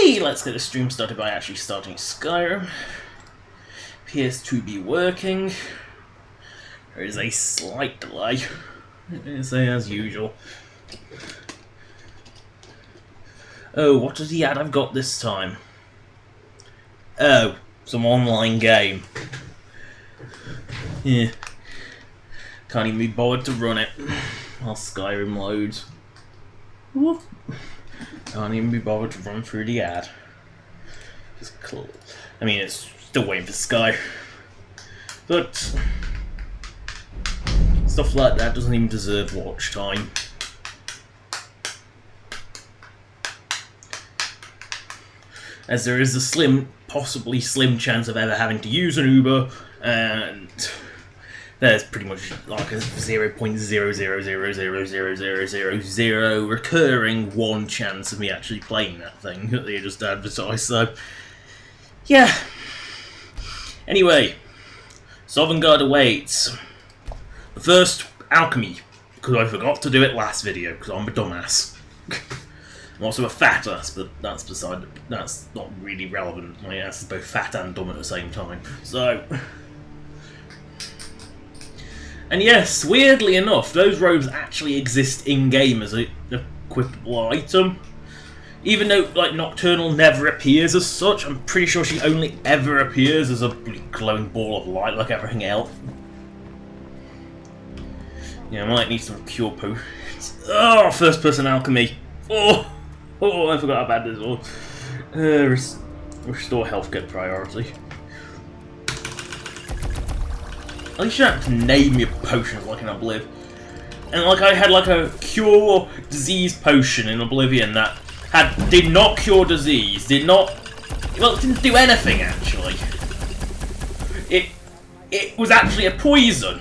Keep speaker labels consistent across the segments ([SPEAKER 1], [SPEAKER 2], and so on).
[SPEAKER 1] Okay, let's get the stream started by actually starting Skyrim. Appears to be working. There is a slight delay, as usual. Oh, what does the ad I've got this time? Oh, some online game. Yeah. Can't even be bothered to run it while Skyrim loads. Whoop. Can't even be bothered to run through the ad. Just cool. I mean, it's still waiting for Sky. But stuff like that doesn't even deserve watch time. As there is a possibly slim chance of ever having to use an Uber, and there's pretty much like a 0.000000000 recurring one chance of me actually playing that thing that they just advertised, so yeah. Anyway, Sovngarde awaits. The first alchemy, because I forgot to do it last video, because I'm a dumbass. I'm also a fat ass, but that's not really relevant. My ass is both fat and dumb at the same time. So, and yes, weirdly enough, those robes actually exist in-game as a equipable item. Even though, like, Nocturnal never appears as such, I'm pretty sure she only ever appears as a glowing ball of light like everything else. Yeah, I might need some cure potions. Oh, first-person alchemy. Oh, I forgot how bad this was. Restore health get priority. At least you don't have to name your potions like in Oblivion. And like I had like a cure disease potion in Oblivion that did not cure disease, it didn't do anything actually. It was actually a poison.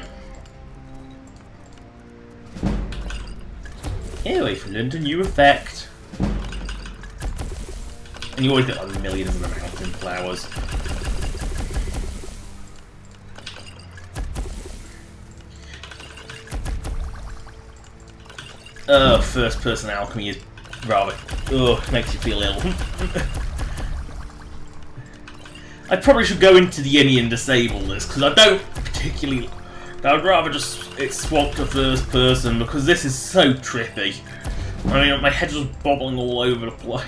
[SPEAKER 1] Yeah, we've learned a new effect. And you always get like millions of the mountain flowers. First person alchemy is rather... makes you feel ill. I probably should go into the Inni and disable this, because I don't particularly... I'd rather just swap to first person, because this is so trippy. I mean, my head's just bobbling all over the place.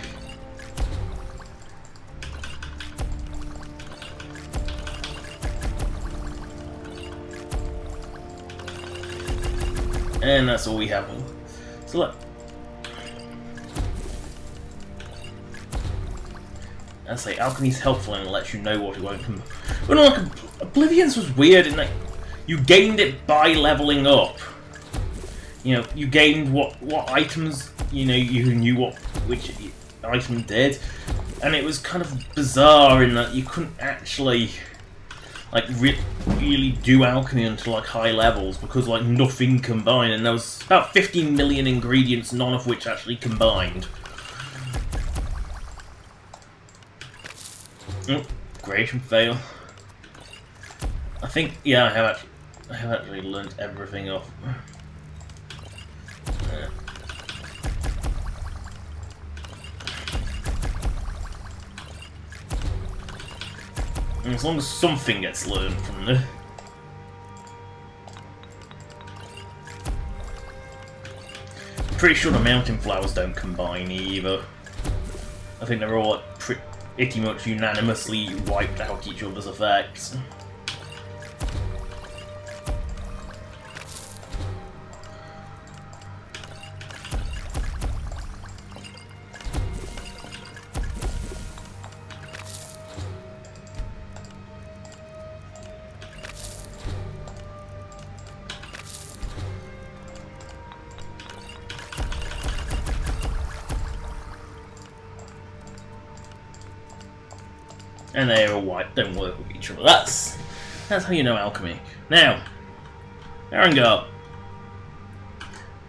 [SPEAKER 1] And that's all we have. So look. I say, alchemy's helpful and it lets you know what it won't come. But no, like, Oblivion's was weird in that you gained it by leveling up. You know, you gained what items, you know, you knew which item did. And it was kind of bizarre in that you couldn't actually like really do alchemy until like high levels because like nothing combined, and there was about 15 million ingredients, none of which actually combined. Oh, creation fail. I think I have actually learnt everything off. As long as something gets learned from there. Pretty sure the mountain flowers don't combine either. I think they're all like pretty much unanimously wiped out each other's effects. And they all don't work with each other. That's how you know alchemy. Now, Erangard.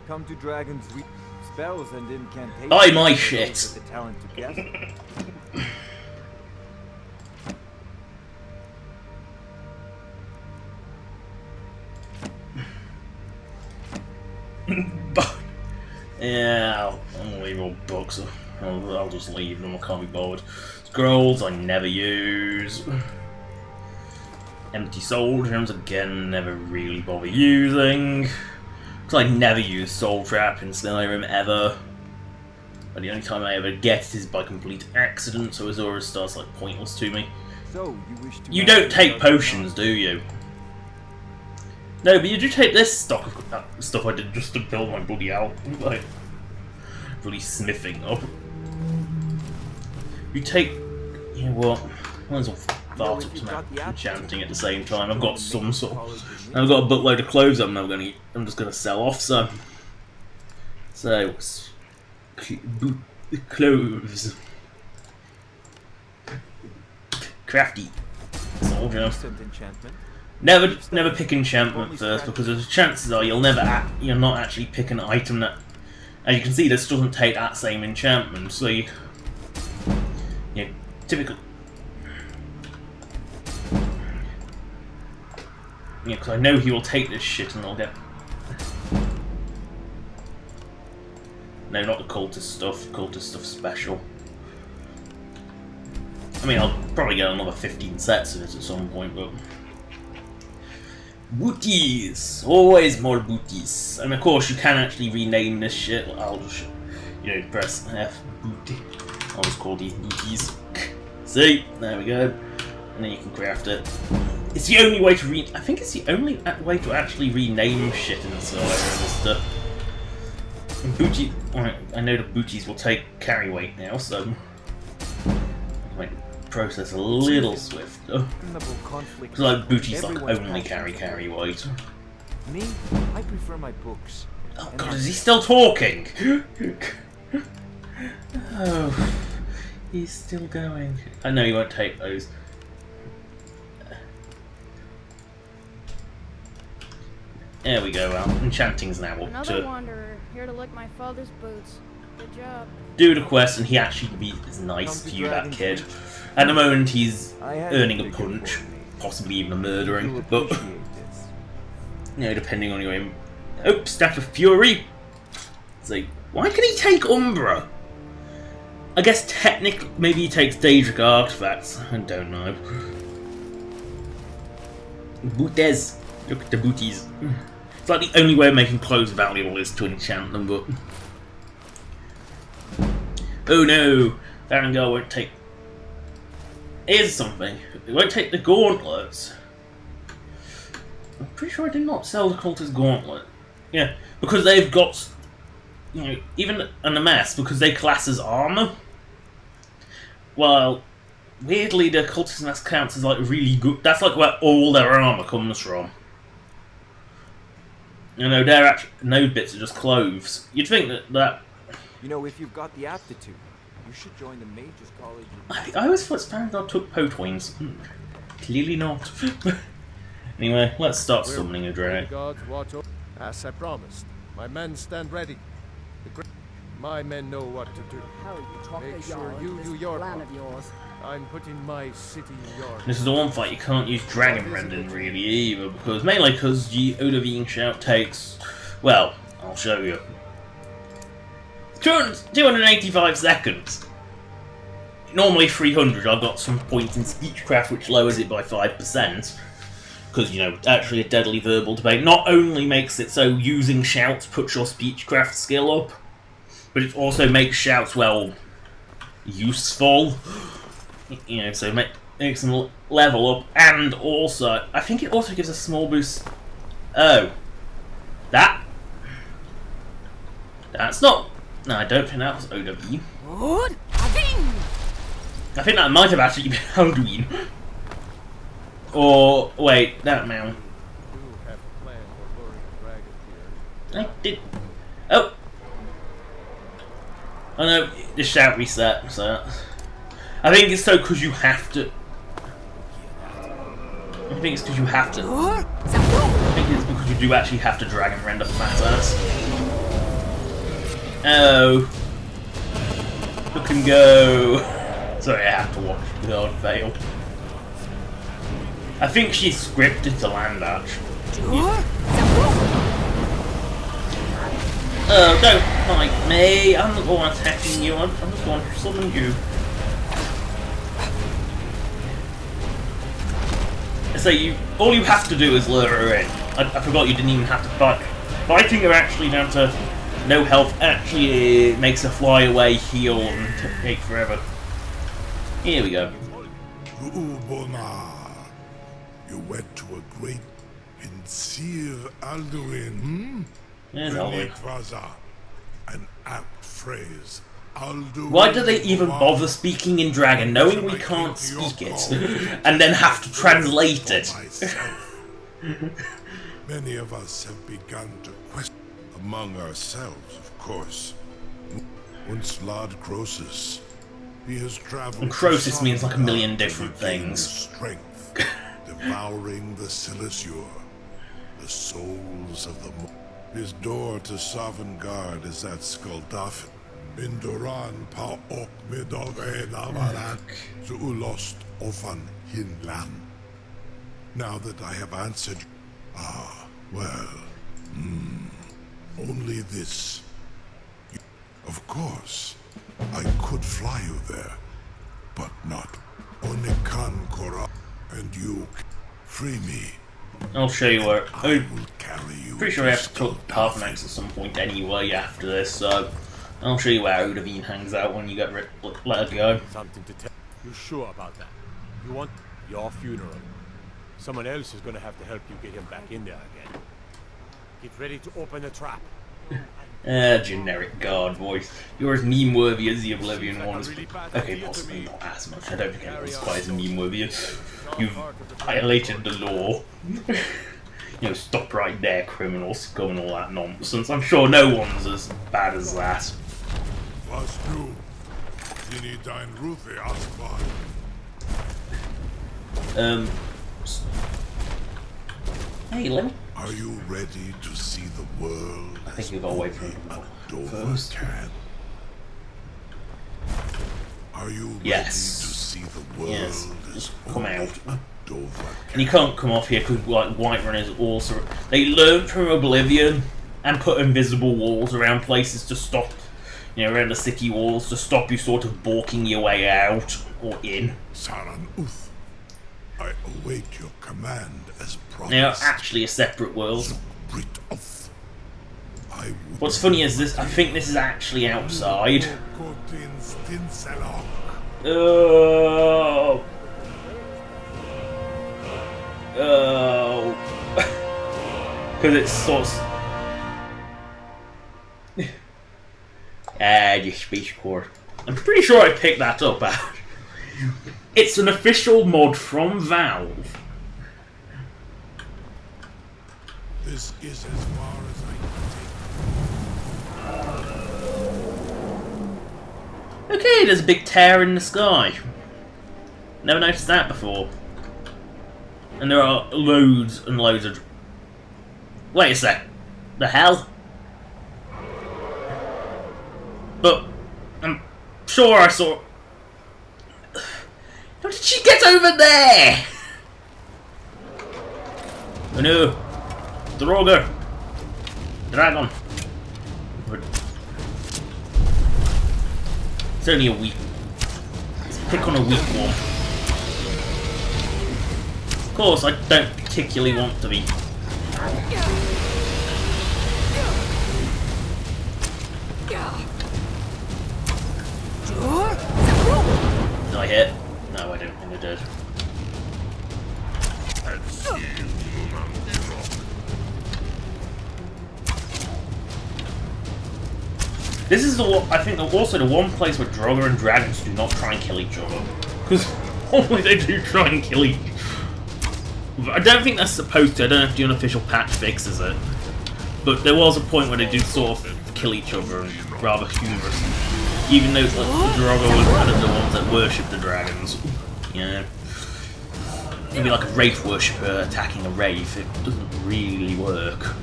[SPEAKER 2] Come to dragons with spells and incantations.
[SPEAKER 1] Buy my shit.
[SPEAKER 2] The talent together.
[SPEAKER 1] Yeah, unbelievable books. I'll just leave them, I can't be bothered. Scrolls I never use. Empty soul gems, again, never really bother using. Because I never use soul trap in Skyrim ever. But the only time I ever get it is by complete accident, so Azura starts like pointless to me.
[SPEAKER 2] So,
[SPEAKER 1] you don't take potions, do you? No, but you do take this stock of stuff I did just to build my bloody out. Like, bloody smithing up. You take... You know what? Might as well fart up some enchanting at the same time. I've got some sort of... I've got a buttload of clothes I'm just gonna sell off, so... So... Clothes. Crafty. Soldier. Never pick enchantment first, because the chances are you'll not actually pick an item that, as you can see, this doesn't take that same enchantment. So you typically, because I know he will take this shit and I'll get. No, not the cultist stuff. Cultist stuff special. I mean, I'll probably get another 15 sets of it at some point, but. Booties! Always more booties. And of course, you can actually rename this shit. I'll just, press F, booty. I'll just call these booties. See? There we go. And then you can craft it. It's the only way to I think it's the only way to actually rename shit in Skyrim. Booty. Alright, I know the booties will take carry weight now, so. Wait. Process a little swifter. Because like booties like only carry weight.
[SPEAKER 2] Me? I prefer my books.
[SPEAKER 1] Oh god, is he still talking? Oh, he's still going. I know you won't take those. There we go, well, enchanting's now up
[SPEAKER 3] Another
[SPEAKER 1] to...
[SPEAKER 3] wanderer, here to lick my father's boots. Good job.
[SPEAKER 1] Do the quest and he actually is nice to you, that kid. At the moment he's earning a punch, possibly even a murdering, but depending on your aim. Oh, Staff of Fury! So, why can he take Umbra? I guess technically, maybe he takes Daedric artifacts, I don't know. Booties! Look at the booties. It's like the only way of making clothes valuable is to enchant them, but... Oh no! Varangar won't take... Here's something. It won't take the gauntlets. I'm pretty sure I did not sell the cultist gauntlet. Yeah, because they've got... even in a mess, because they class as armor. Well, weirdly the cultist mess counts as like really good... That's like where all their armor comes from. They're actually... No bits are just clothes. You'd think that...
[SPEAKER 2] if you've got the aptitude, you should join the Mages College.
[SPEAKER 1] I always thought Sovngarde took Potwings. Clearly not. Anyway, let's start summoning a drag.
[SPEAKER 4] As I promised, my men stand ready. My men know what to do. Make sure you do your part. I'm putting my city in your...
[SPEAKER 1] This is the one fight you can't use Dragon Rendon really either, mainly because the Odovine Shout takes... Well, I'll show you. 285 seconds. Normally 300. I've got some points in Speechcraft which lowers it by 5%. Because, actually a deadly verbal debate not only makes it so using shouts puts your Speechcraft skill up, but it also makes shouts, well, useful. So makes them level up, and also, I think it also gives a small boost. Oh. That's not... No, I don't think that was OW. I think that might have actually been Alduin. Or, wait, that mount. I did... Oh! Oh no, the shout reset, so... I think it's so because you have to... I think it's because you have to... I think it's because you do actually have to Dragon Render fat ass. Oh. Look him go. Sorry, I have to watch the God fail. I think she's scripted to land actually. Oh, don't fight me. I'm not the one attacking you. I'm just the one who summoned you. So all you have to do is lure her in. I forgot you didn't even have to fight. Fighting her actually down to no health actually makes her fly away, heal, and take forever. Here we go.
[SPEAKER 5] You went to a great Pinsir Alduin,
[SPEAKER 1] There's Alduin.
[SPEAKER 5] An apt phrase. Alduin.
[SPEAKER 1] Why do they even bother speaking in Dragon, knowing we can't speak it, and then have to translate it?
[SPEAKER 5] Many of us have begun to question among ourselves, of course. Once Lord Croesus, he has traveled.
[SPEAKER 1] And Croesus means like a million different things.
[SPEAKER 5] Strength, devouring the Silesure, the souls of the. His door to Sovngarde is at Skuldafn. In Duran pa ok midove navaran zuulost ofan hinlan. Now that I have answered, only this. Of course, I could fly you there, but not Onikan Kora, and you free me.
[SPEAKER 1] I'll show you where.
[SPEAKER 5] I will carry you.
[SPEAKER 1] Pretty sure I have to talk to Parthenax at some point anyway after this, so I'll show you where Odavine hangs out when you get let her go.
[SPEAKER 6] Something to tell. You sure about that? You want your funeral? Someone else is going to have to help you get him back in there again. Get ready to open the trap.
[SPEAKER 1] Generic guard voice. You're as meme-worthy as the Oblivion ones. Okay, possibly not as much. I don't think anyone's quite as meme-worthy. You've violated the law. You know, stop right there, criminal scum and all that nonsense. I'm sure no one's as bad as that. Hey, let me.
[SPEAKER 5] Are you ready to see the world?
[SPEAKER 1] I think you got away from it first.
[SPEAKER 5] Are you ready
[SPEAKER 1] Yes.
[SPEAKER 5] to see the world?
[SPEAKER 1] Yes. Just come out.
[SPEAKER 5] Dover
[SPEAKER 1] And you can't come off here because like Whiterun is also. They learned from Oblivion and put invisible walls around places to stop, you know, around the city walls to stop you sort of balking your way out or in.
[SPEAKER 5] Saran Uth, I await your command as promised.
[SPEAKER 1] They are actually a separate world.
[SPEAKER 5] Brit of.
[SPEAKER 1] What's funny is this. I think this is actually outside. Oh. Oh. Because it's sort of. The Space Corps. I'm pretty sure I picked that up out. It's an official mod from Valve.
[SPEAKER 5] This is as far as I can take.
[SPEAKER 1] Okay, there's a big tear in the sky. Never noticed that before. And there are loads and loads of... Wait a sec. The hell? But I'm sure I saw... How did she get over there? Oh no. Droger. Dragon. It's only a weak... Let's pick on a weak one. Of course, I don't particularly want to be. Did I hit? No, I don't think I did. This is I think also the one place where Draugr and dragons do not try and kill each other. Because normally they do try and kill each other. I don't think that's supposed to. I don't know if the unofficial patch fixes it. But there was a point where they did sort of kill each other and rather humorously. Even though like, the Draugr was one of the ones that worship the dragons. You know? It'd be like a Wraith worshipper attacking a Wraith. It doesn't really work.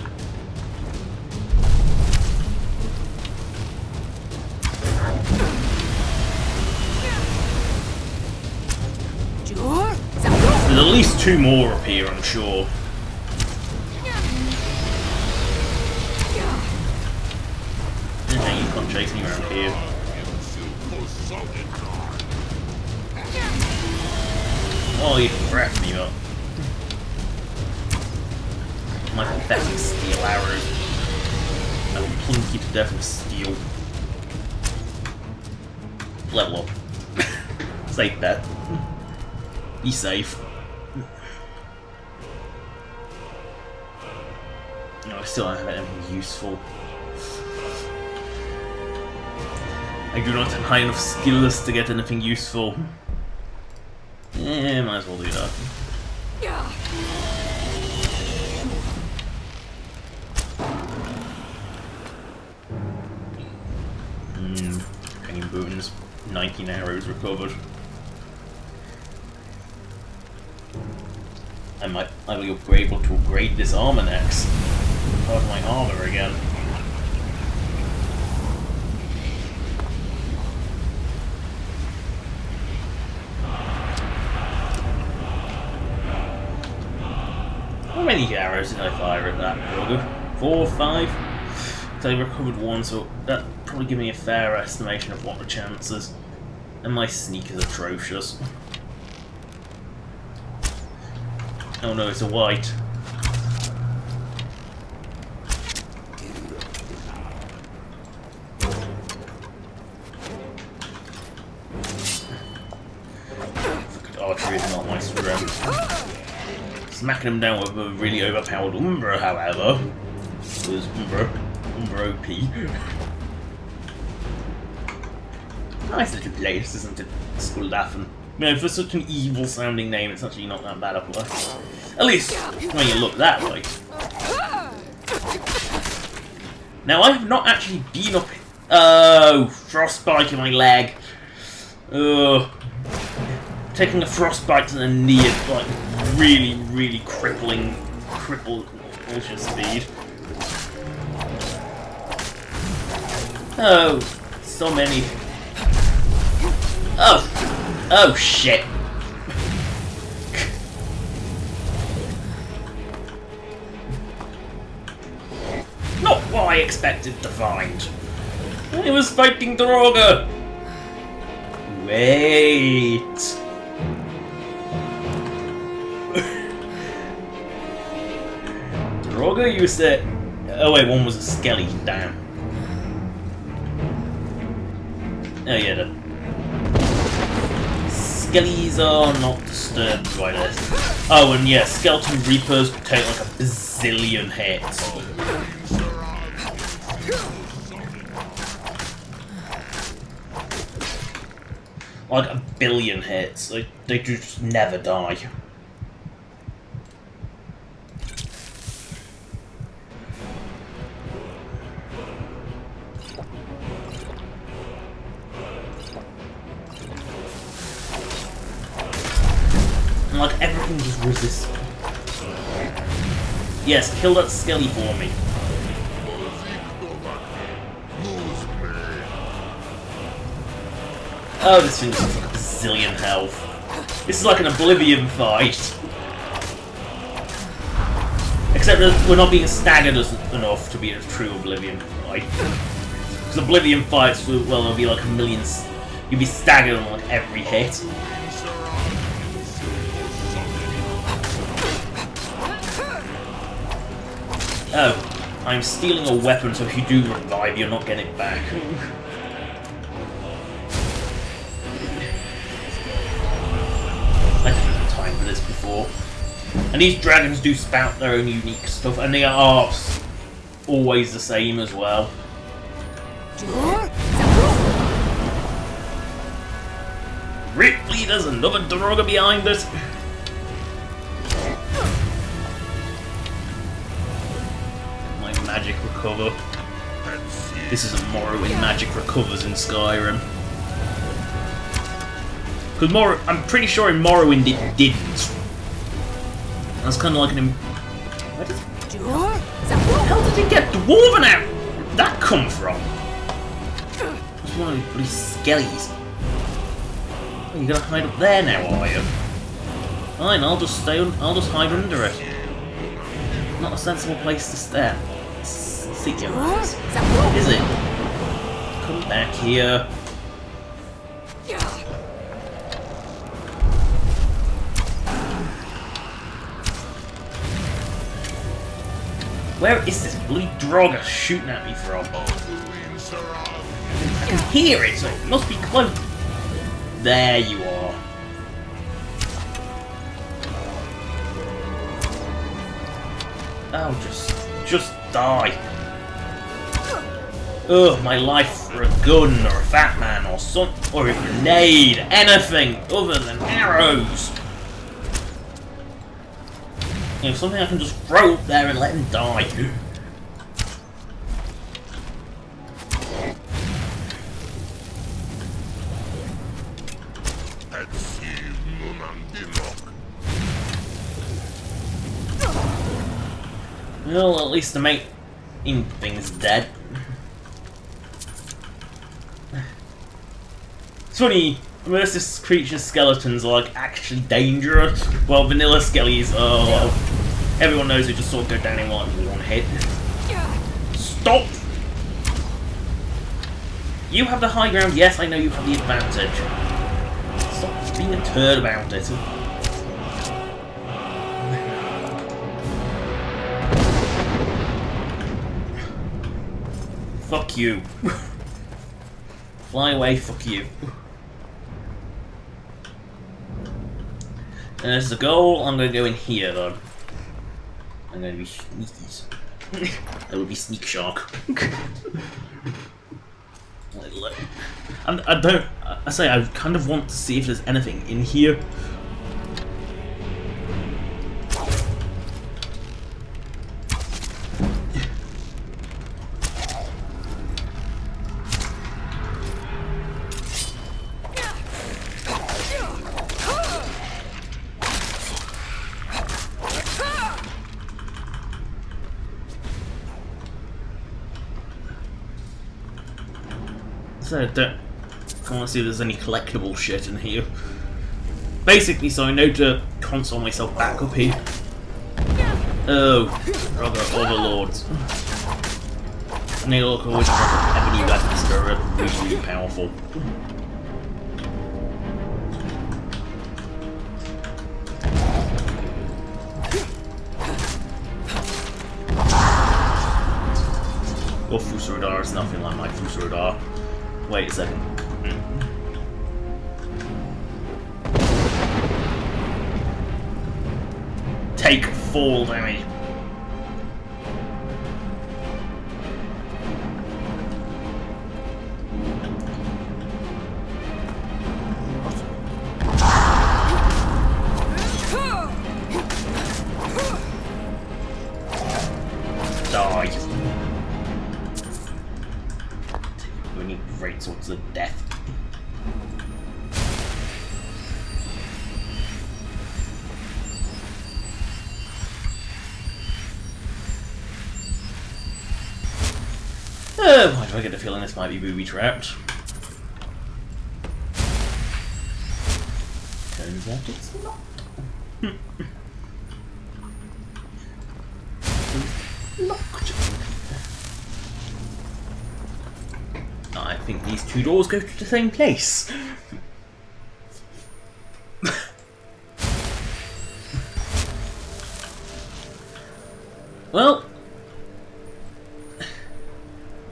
[SPEAKER 1] There's at least two more up here, I'm sure. chasing you around here. Oh, you wrapped me up. My pathetic steel arrows. I will plunk you to death with steel. Level up. Safe bet. Be safe. No, I still don't have anything useful. I do not have high enough skills to get anything useful. Might as well do that. Hanging boons. 19 arrows recovered. I will be able to upgrade this armor next. Part of my armor again. How many arrows did I fire at that bugger? 4, 5? So I recovered 1, so that probably give me a fair estimation of what the chances. And my sneak is atrocious. Oh no, it's a white. Archery is not my strength. Smacking him down with a really overpowered Umbra, however, was Umbra OP. Nice little place, isn't it? Skuldafen. You know, for such an evil-sounding name, it's actually not that bad a place. At least when you look that way. Now, I have not actually been up. Oh, frostbite in my leg. Taking a frostbite to the knee at like really crippled motion speed. Oh, so many. Oh shit. Not what I expected to find. I was fighting Droga. Wait. Droga used to... Oh wait, one was a skelly. Damn. Oh yeah, the skellies are not disturbed by this. Oh, and yeah, skeleton reapers take like a bazillion hits. Like a billion hits. They just never die. And like everything just resists. Yes, kill that skelly for me. Oh, this thing's like a bazillion health. This is like an Oblivion fight. Except that we're not being staggered enough to be a true Oblivion fight. Because Oblivion fights, well, there'll be like a million... You'll be staggered on like every hit. Oh, I'm stealing a weapon, so if you do revive, you're not getting it back. I didn't have time for this before. And these dragons do spout their own unique stuff, and they are always the same as well. Ripley, there's another Droga behind us. My magic recover. This is a Morrowind magic recovers in Skyrim. Because I'm pretty sure in Morrowind it didn't. That's kind of like an... Where the hell did it get dwarven out? Where did that come from? Just one of these bloody skellies. Oh, you're gonna hide up there now, are you? Fine, I'll just hide under it. Not a sensible place to stay. Is it? back here. Where is this bloody Draugr shooting at me from? I can hear it, so it must be close. There you are. Oh, just die. Ugh, my life for a gun or a fat man or a grenade, anything other than arrows. You know, something I can just throw up there and let him die. Well, at least the main thing's dead. It's funny, this creature's skeletons are like actually dangerous, while vanilla skellies are, well, everyone knows they just sort of go down in like one hit. Stop! You have the high ground, yes, I know you have the advantage. Stop being a turd about it. Fuck you. Fly away, fuck you. There's the goal. I'm going to go in here, though. I'm going to be sneakies. I will be Sneak Shark. I say, I kind of want to see if there's anything in here. So I want to see if there's any collectible shit in here. Basically, so I know to console myself back up here. Oh, rather overlords. And they look always like ebony weapons that are really powerful. Your Fusuradar is nothing like my Fusuradar. Wait a second. Take fall damage. Die. We need great sorts of death. Why do I get a feeling this might be booby-trapped? Turns out it's not. Locked. I think these two doors go to the same place. Well,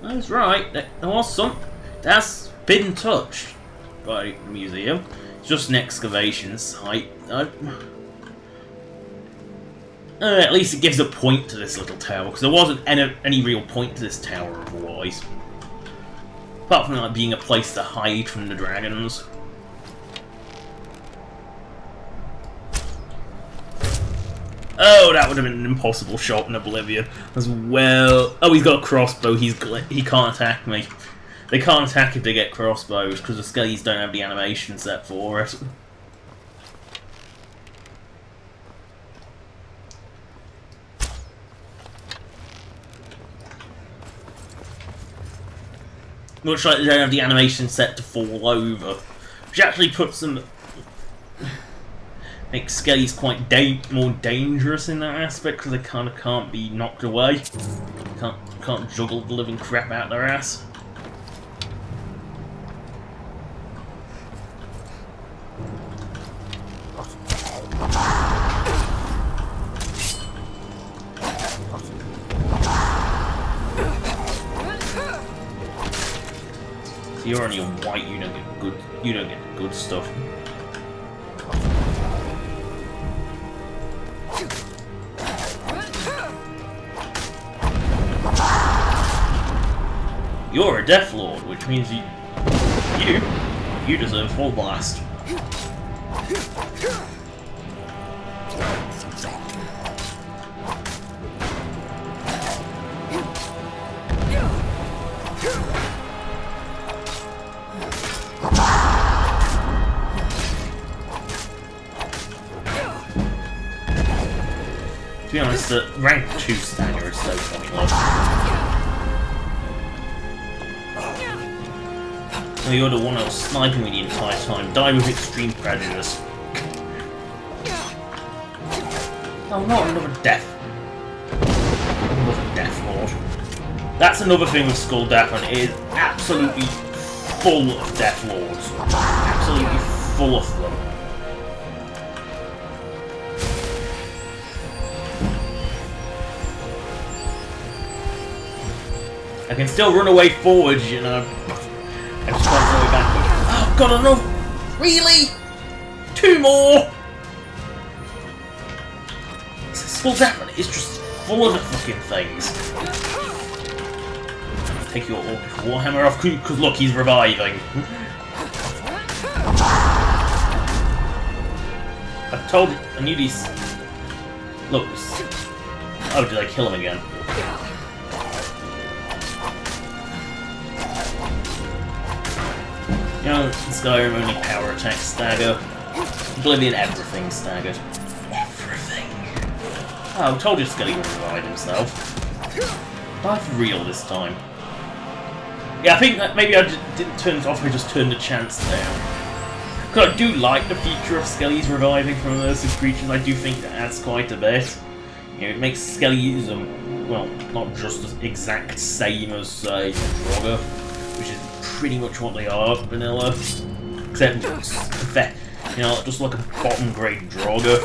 [SPEAKER 1] I was right. There was some that's been touched by the museum. It's just an excavation site. At least it gives a point to this little tower, because there wasn't any real point to this tower otherwise. Apart from like being a place to hide from the dragons. Oh, that would have been an impossible shot in Oblivion as well. Oh, he's got a crossbow. He can't attack me. They can't attack if they get crossbows because the skellies don't have the animation set for it. Much like they don't have the animation set to fall over, which actually puts them, makes skellies quite more dangerous in that aspect because they kind of can't be knocked away, can't juggle the living crap out their ass. You're only a white, you don't get good, you don't get good stuff. You're a Death Lord, which means you deserve full blast. To be honest, the rank 2 stagger is so pointless. No, you're the one I was sniping with the entire time. Die with extreme prejudice. Oh, not another death. Another Death Lord. That's another thing with Skyrim. It is absolutely full of Death Lords. Absolutely full of them. I can still run away forwards, you know. I just can't run away backwards. Oh god, enough! Really? 2 more? Skyrim is just full of the fucking things. Take your Warhammer off, because look, he's reviving. I told you, I knew these. Look. Oh, did I kill him again? You know, in Skyrim only power attack stagger. Oblivion, everything staggered. Everything. Oh, I told you Skelly would revive himself. Die for real this time. Yeah, I think that maybe I didn't turn it off, I just turned the chance down. Because I do like the feature of Skelly's reviving from immersive creatures. I do think that adds quite a bit. You know, it makes Skelly, well, not just the exact same as, say, Draugr, which is pretty much what they are, vanilla, except you know, just like a bottom grade Draugr.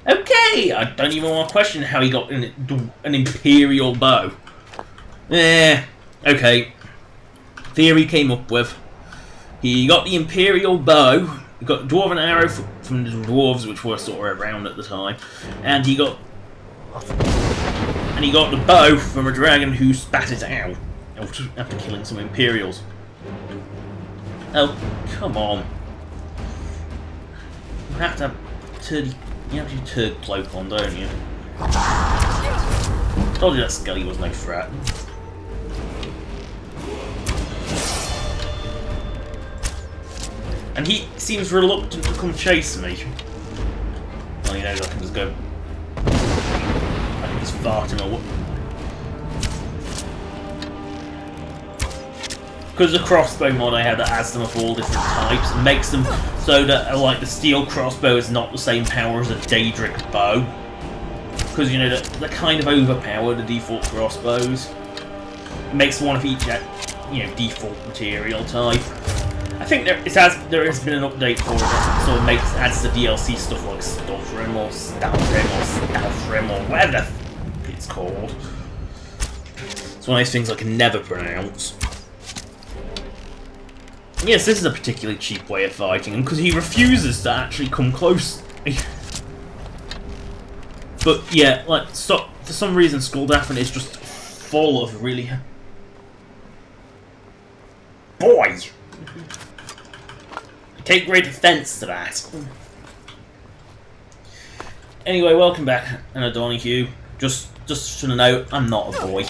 [SPEAKER 1] Okay, I don't even want to question how he got an Imperial bow. Okay. Theory came up with. He got the Imperial bow, he got Dwarven arrow from the dwarves, which were sort of around at the time, and he got the bow from a dragon who spat it out after killing some Imperials. Oh, come on. You have to have your turd cloak on, don't you? I told you that Skelly was no threat. And he seems reluctant to come chase me. Well, he knows I can just go. I can just fart him away. Because the crossbow mod I had that adds them of all different types and makes them so that like the steel crossbow is not the same power as a Daedric bow. Because you know they're kind of overpowered, the default crossbows. It makes one of each default material type. I think there has been an update for it that sort of adds the DLC stuff like Sto'vo'kor or Stalfrim or whatever the f it's called. It's one of those things I can never pronounce. Yes, this is a particularly cheap way of fighting him because he refuses to actually come close. But yeah, like for some reason, Skyrim is just full of really. Boy. Take great offence to that. Anyway, welcome back, Anna Donahue. Just to know, I'm not a boy.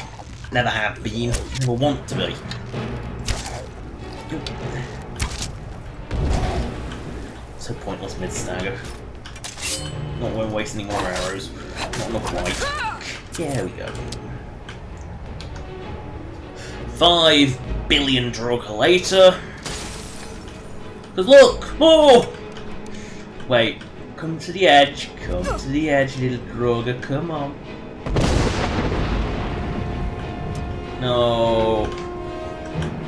[SPEAKER 1] Never have been. Never want to be. So pointless mid-stagger. Not going to waste any more arrows. Not enough light. There we go. 5 billion Draugr later. Because look! More! Wait. Come to the edge. Come to the edge, little Draugr. Come on. No.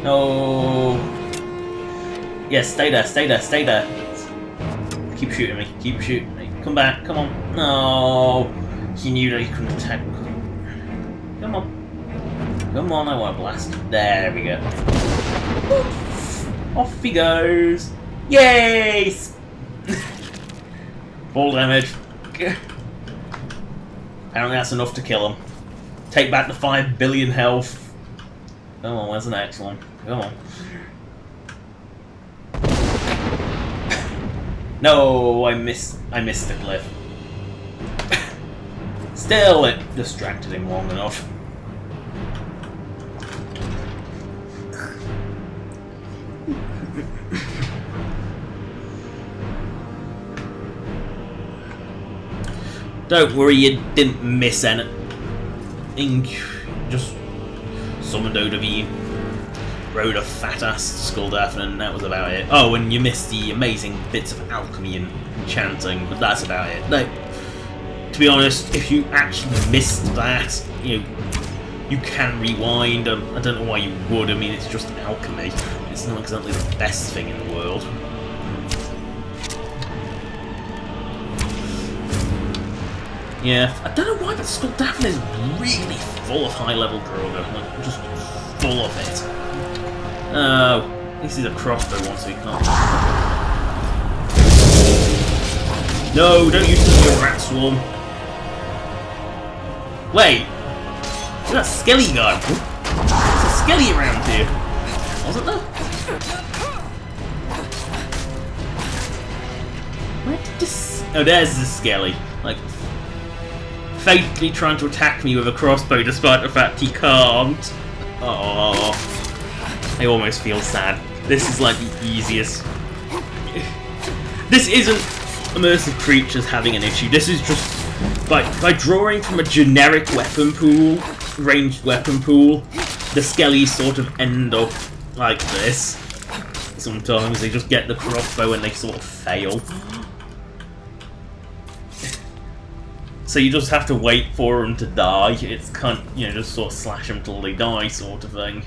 [SPEAKER 1] No. Yes, stay there, stay there, stay there. Keep shooting me, keep shooting me. Come back, come on. No. He knew that he couldn't attack me. Come on. Come on, I want to blast. There we go. Oof. Off he goes. Yay! Full damage. Apparently that's enough to kill him. Take back the 5 billion health. Come on, where's the next one? Come on. No, I missed the cliff. Still, it distracted him long enough. Don't worry, you didn't miss anything. Just summoned Odevi, rode a fat-ass Skulldafn, and that was about it. Oh, and you missed the amazing bits of alchemy and enchanting, but that's about it. Like, to be honest, if you actually missed that, you can rewind. I don't know why you would. I mean, it's just alchemy. It's not exactly the best thing in the world. Yeah, I don't know why, but Skulldafn is really full of high-level Droga. Like, just full of it. Oh, this is a crossbow one, so you can't. No, don't use the rat swarm. Wait, is that Skelly guy? There's a Skelly around here, wasn't there? Where did this? Oh, there's the Skelly. Like, fatally trying to attack me with a crossbow despite the fact he can't. Oh, I almost feel sad. This is like the easiest. This isn't immersive creatures having an issue. This is just by drawing from a generic weapon pool, ranged weapon pool, the Skellies sort of end up like this. Sometimes they just get the crossbow and they sort of fail. So you just have to wait for them to die. It's kind of, just sort of slash them till they die sort of thing.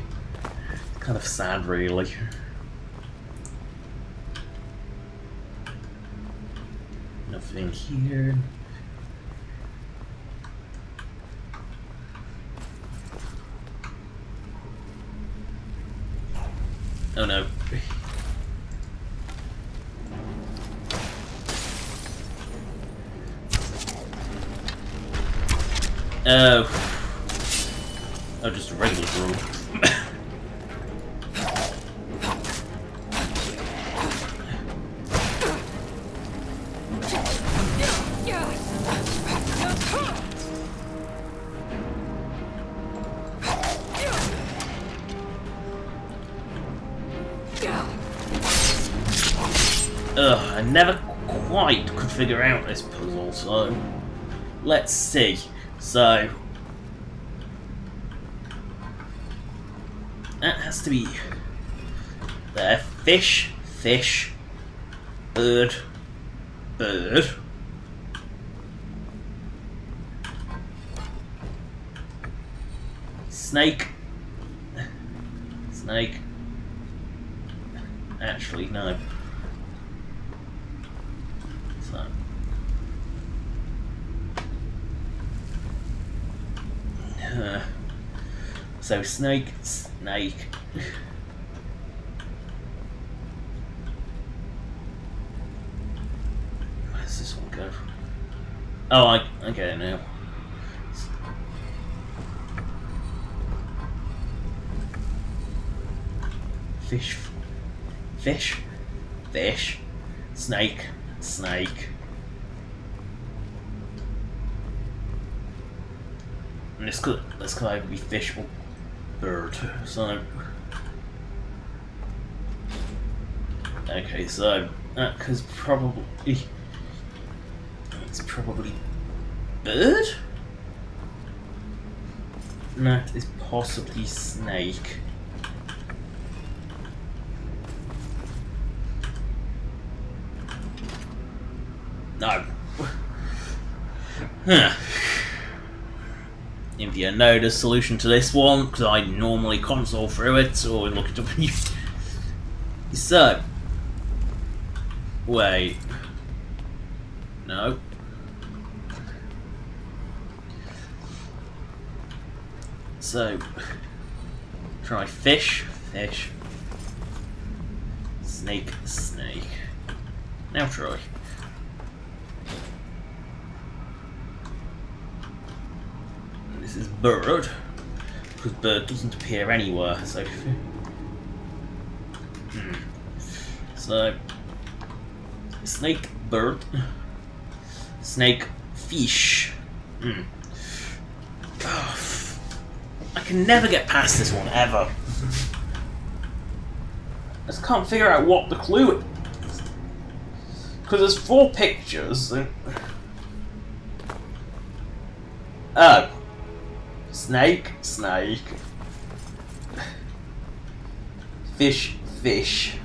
[SPEAKER 1] It's kind of sad, really. Nothing here. Oh no. Oh, just a regular broom. I never quite could figure out this puzzle, so let's see. So that has to be there. Fish, fish, bird, bird. Snake, snake. Actually, no. So snake, snake. Where does this one go? Oh, I get it now. Fish, fish, fish, snake, snake. And this could either be fish or bird. So okay, so that is probably it's probably bird. And that is possibly snake. No. Huh. If you know the solution to this one, because I normally console through it or look it up on YouTube. So, wait. No. So, Try fish, fish. Snake, snake. Now try. And this is bird, because bird doesn't appear anywhere, so... So... Snake, bird. Snake, fish. Oh, I can never get past this one, ever. I just can't figure out what the clue is. Because there's 4 pictures. And... Oh. Snake, snake. Fish, fish.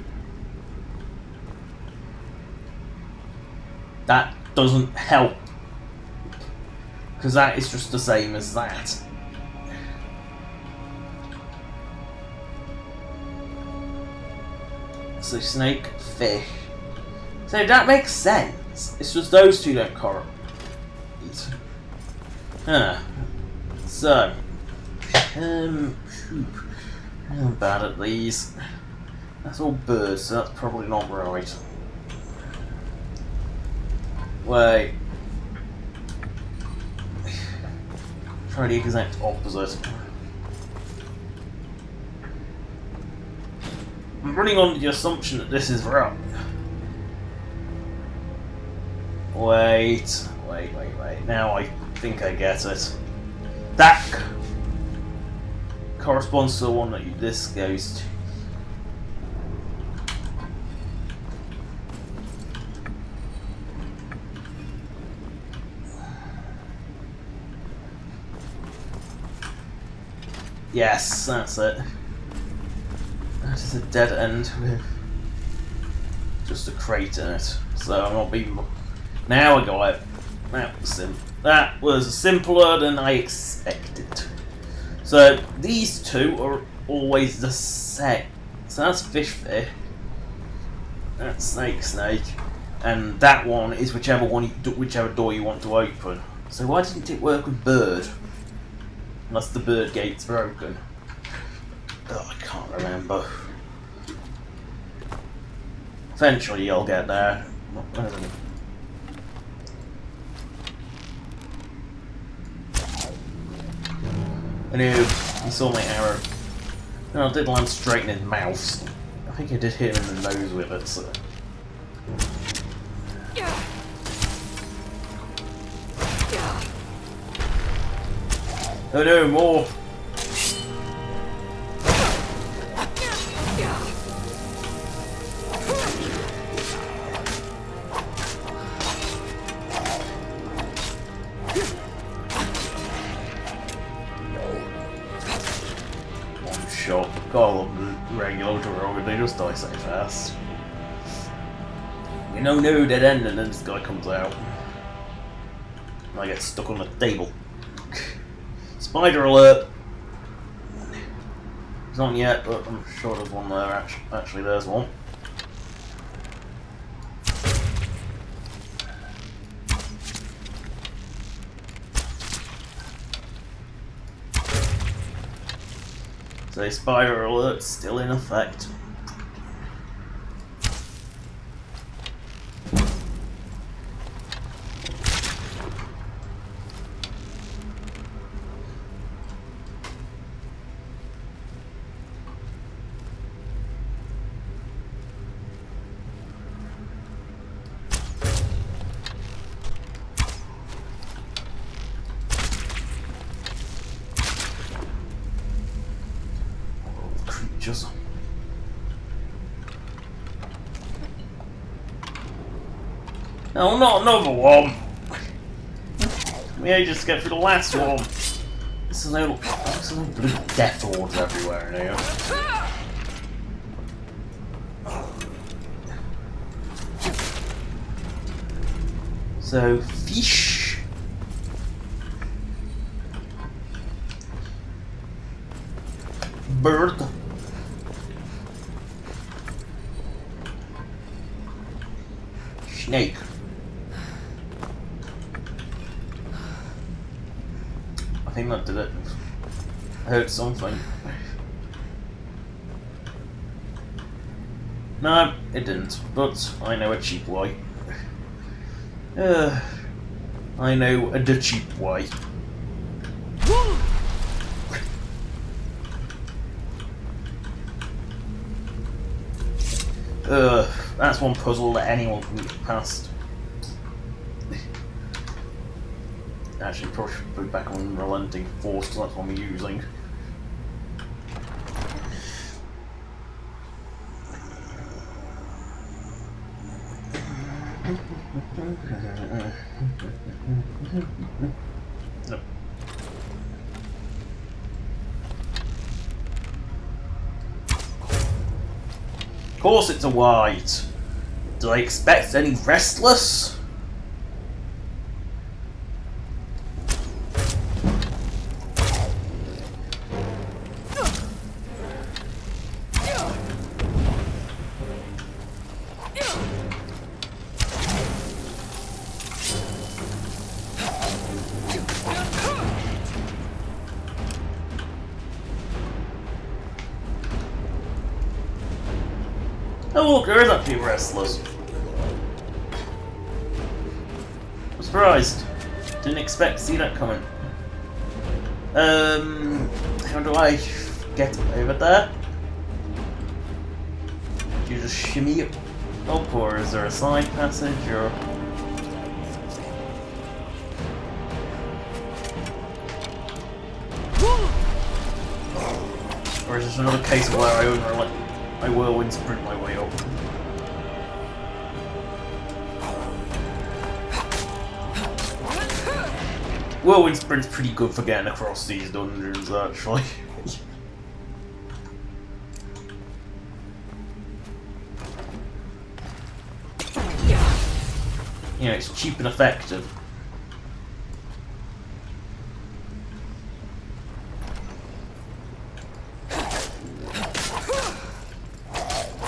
[SPEAKER 1] That doesn't help. Because that is just the same as that. So snake, fish. So that makes sense. It's just those two don't correlate. Huh. So. I'm bad at these. That's all birds, so that's probably not right. Wait. Try the exact opposite. I'm running on the assumption that this is right. Wait. Now I think I get it. That corresponds to the one that this goes to. Yes, that's it. That is a dead end with just a crate in it. So I'm not being. Now I got it. That was simpler than I expected. So these two are always the same. So that's fish fish. That's snake snake. And that one is whichever door you want to open. So why didn't it work with bird? Unless the bird gate's broken. Oh, I can't remember. Eventually you'll get there. I knew, he saw my arrow. No, I did land straight in his mouth. I think I did hit him in the nose with it, so... Oh no, more! One shot. God, I love the regular Droid, they just die so fast. You know, no dead end, and then this guy comes out. And I get stuck on the table. Spider alert! It's not yet, but I'm sure there's one there. Actually, there's one. So spider alert still in effect. Just no, not another one. We just get through the last one. This is no blue death lords everywhere in here. So fish. Bird. Snake. I think that did it. I heard something. No, it didn't, but I know a cheap way. I know the cheap way. That's one puzzle that anyone can get past. Actually, probably should put it back on Relenting Force, because that's what I'm using. No. Of course it's a white. Do I expect any restless? Oh look, there is actually restless. I'm surprised. Didn't expect to see that coming. How do I get over there? Do you just shimmy it up, or is there a side passage, or... Or is this another case where I over, like, I whirlwind sprint my way up? Whirlwind sprint's pretty good for getting across these dungeons, actually. You know, it's cheap and effective.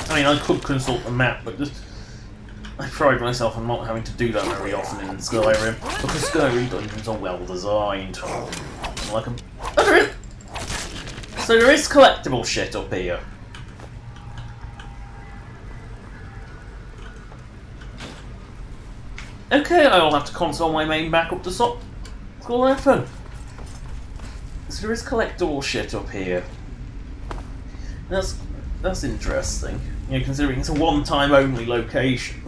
[SPEAKER 1] I mean, I could consult the map, but just I pride myself on not having to do that very often in Skyrim, because Skyrim dungeons are well designed. Like a... Oh, there is... So there is collectible shit up here. Okay, I'll have to console my main back up to Skyrim. So there is collectible shit up here. That's interesting. You know, considering it's a one-time only location.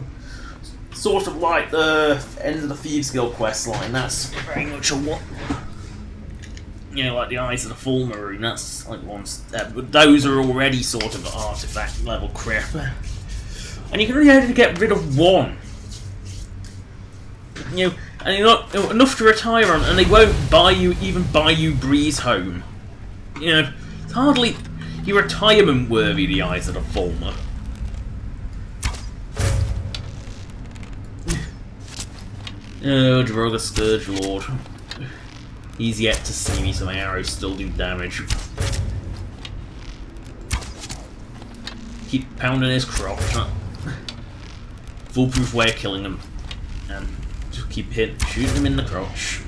[SPEAKER 1] Sort of like the end of the Thieves Guild quest line, that's very much a one. You know, like the Eyes of the Full Marine, that's like one step, but those are already sort of artifact level crap. And you can only only get rid of one. You know, and you're not enough to retire on, and they won't even buy you Breeze Home. You know, it's hardly your retirement worthy, the Eyes of the Fulmer. Oh, Droga Scourge Lord. He's yet to see me, so my arrows still do damage. Keep pounding his crotch. Foolproof way of killing him. And just keep shooting him in the crotch.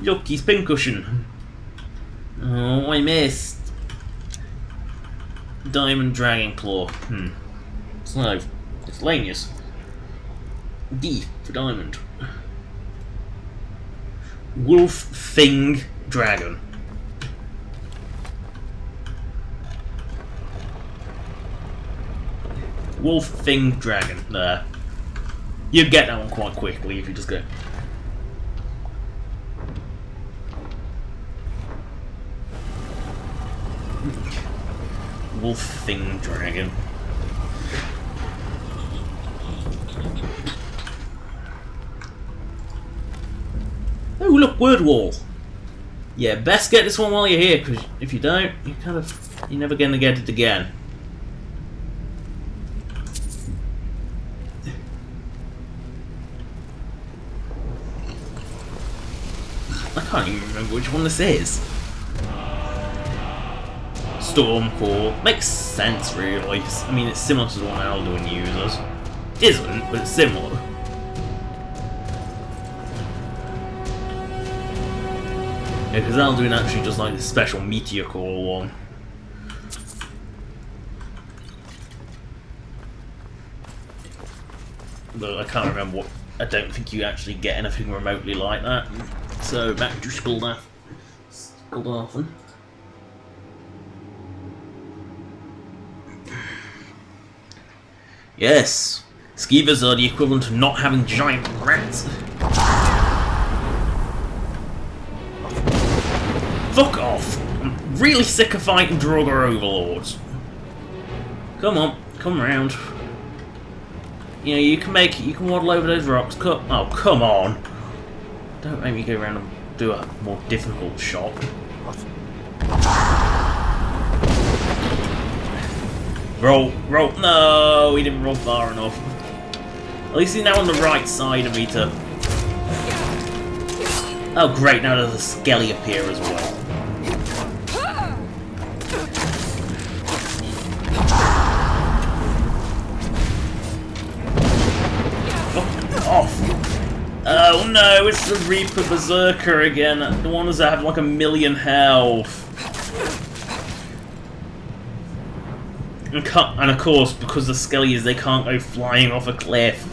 [SPEAKER 1] Look, he's pincushion. Oh, I missed. Diamond Dragon Claw. So, it's Lanius. D for diamond. Wolf Thing Dragon. Wolf Thing Dragon. There. You get that one quite quickly if you just go. Wolf Thing Dragon. Oh look, word wall. Yeah, best get this one while you're here, because if you don't, you're never gonna get it again. I can't even remember which one this is. Stormcore. Makes sense, really. I mean, it's similar to the one Alduin uses. Isn't, but it's similar. Yeah, because Alduin actually does like the special Meteor Core one. But I can't remember what. I don't think you actually get anything remotely like that. So back to Skulldafn. Yes, skeevers are the equivalent of not having giant rats. Fuck off! I'm really sick of fighting Draugr overlords. Come on, come round. You know, you can make it, you can waddle over those rocks. Oh, come on! Don't make me go around and do a more difficult shot. Roll, roll. No, he didn't roll far enough. At least he's now on the right side of me to... Oh great, now there's a skelly up here as well. Off. Oh no, it's the Reaper Berserker again. The ones that have like 1,000,000 health. And of course, because the skellies, they can't go flying off a cliff.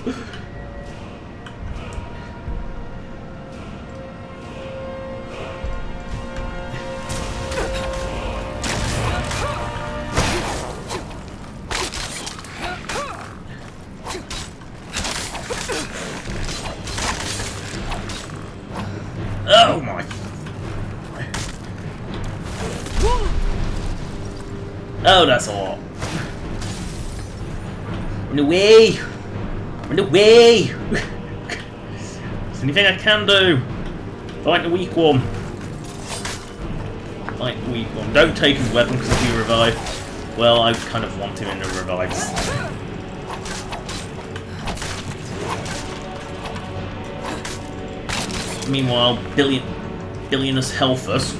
[SPEAKER 1] Oh my! Oh, that's a lot. Run away! Run away! There's anything I can do. Fight the weak one. Fight the weak one. Don't take his weapon because if he revives, well, I kind of want him in the revives. Meanwhile, Billionus Helphus.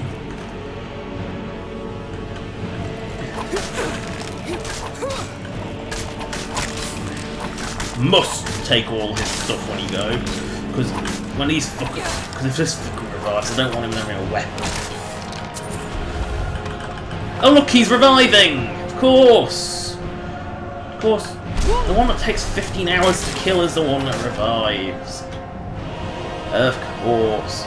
[SPEAKER 1] Must take all his stuff when he goes, because when he's fucking, because if this fucking revives, I don't want him having a weapon. Oh look, he's reviving! Of course! Of course, the one that takes 15 hours to kill is the one that revives. Of course.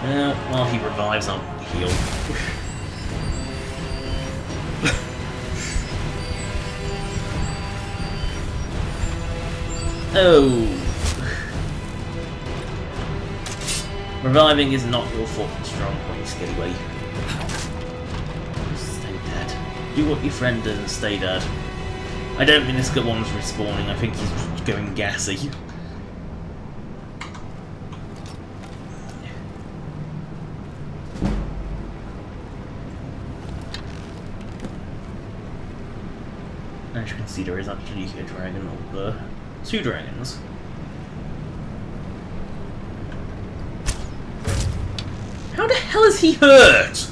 [SPEAKER 1] Now, while he revives, I'll heal. Oh. Reviving is not your fucking strong point, Skillyway. Stay dead. Do what your friend does and stay dead. I don't think this good one's respawning, I think he's going gassy. As you can see, there is actually a dragon over there. 2 dragons. How the hell is he hurt?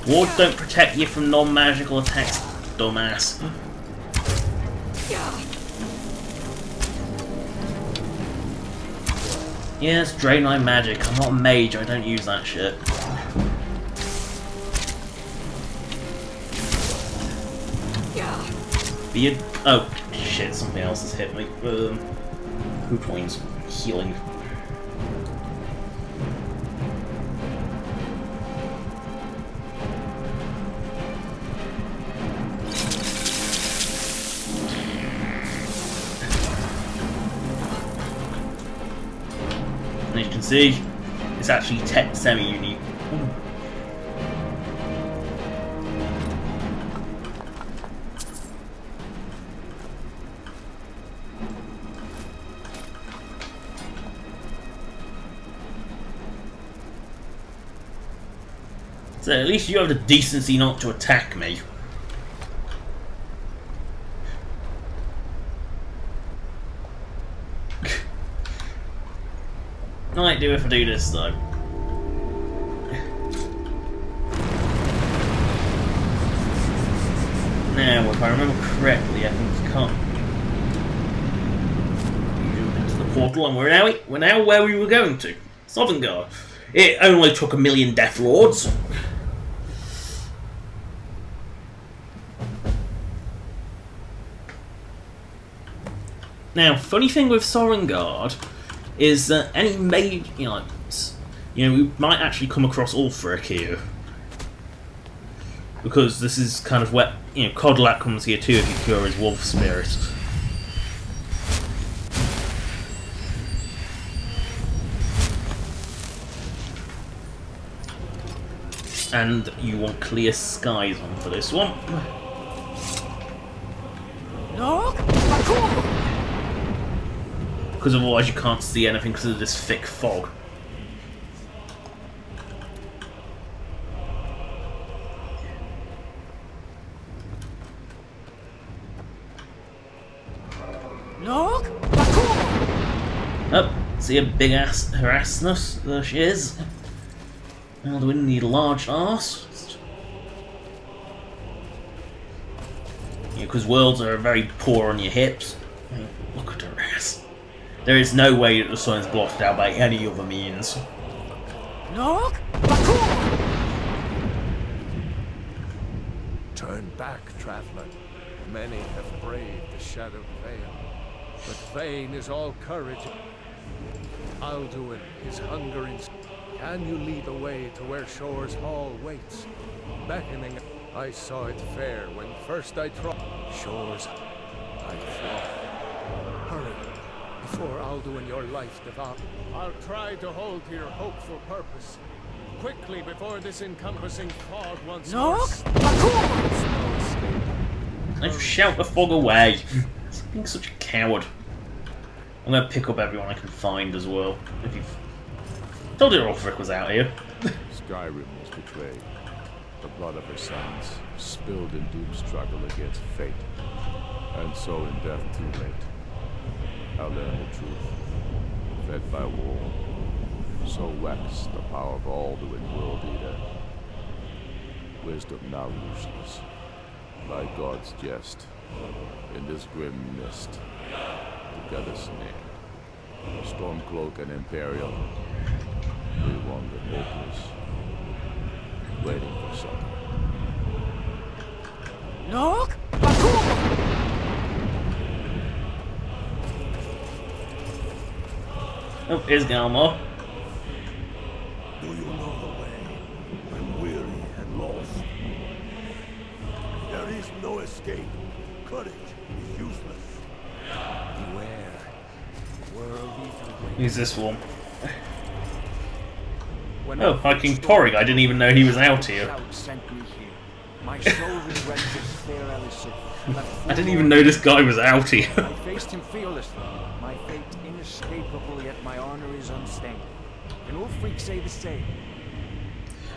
[SPEAKER 1] Wards don't protect you from non-magical attacks, dumbass. Yeah, it's Draenei magic. I'm not a mage, I don't use that shit. Oh, shit, something else has hit me. Hootwing's healing. And as you can see, it's actually semi-unique. So at least you have the decency not to attack me. I might do if I do this though. Now, if I remember correctly, I think you can't. portal, and we're now where we were going to, Sovngarde. It only took 1 million Death Lords. Now, funny thing with Sovngarde is that any major, we might actually come across Ulfric here, because this is kind of where Kodlak comes here too if you cure his wolf spirit. And you want clear skies on for this one.
[SPEAKER 7] No.
[SPEAKER 1] Because otherwise you can't see anything because of this thick fog.
[SPEAKER 7] Look!
[SPEAKER 1] Oh, see a big ass harassness? There she is. Alduin need a large arse. Because worlds are very poor on your hips. Look at her ass. There is no way that the sun is blotted out by any other means.
[SPEAKER 7] Look!
[SPEAKER 4] Turn back, traveler. Many have braved the shadowed veil, but vain is all courage. Alduin, his hunger in... Can you lead the way to where Shore's hall waits? Beckoning, I saw it fair when first I trod Shore's... I fought. Hurry, before Alduin your life devour. I'll try to hold to your hopeful purpose. Quickly, before this encompassing fog once more...
[SPEAKER 1] Let's shout the fog away. Being such a coward. I'm gonna pick up everyone I can find as well. If you've told you Ulfric was out here.
[SPEAKER 8] Skyrim was betrayed. The blood of her sons spilled in doom struggle against fate. And so in death too late. I learned the truth. Fed by war. So waxed the power of Alduin World Eater. Wisdom now useless. By God's jest. In this grim mist. Together snare. Stormcloak and Imperial. We wander hopeless. Waiting for succor.
[SPEAKER 7] Look!
[SPEAKER 1] Oh, here's Galmar.
[SPEAKER 5] Do you know the way? I'm weary and lost. There is no escape. Courage is useless.
[SPEAKER 2] Beware. World ether.
[SPEAKER 1] Who's this one?
[SPEAKER 2] When
[SPEAKER 1] Oh, hi King Torrig. I didn't even know he was out here.
[SPEAKER 2] Shout sent me here. My soul is ready to fair Elisir.
[SPEAKER 1] I didn't even know this guy was out here.
[SPEAKER 2] I faced him fearlessly. My fate inescapable, yet my honor is unstained. Can Ulfric say the same?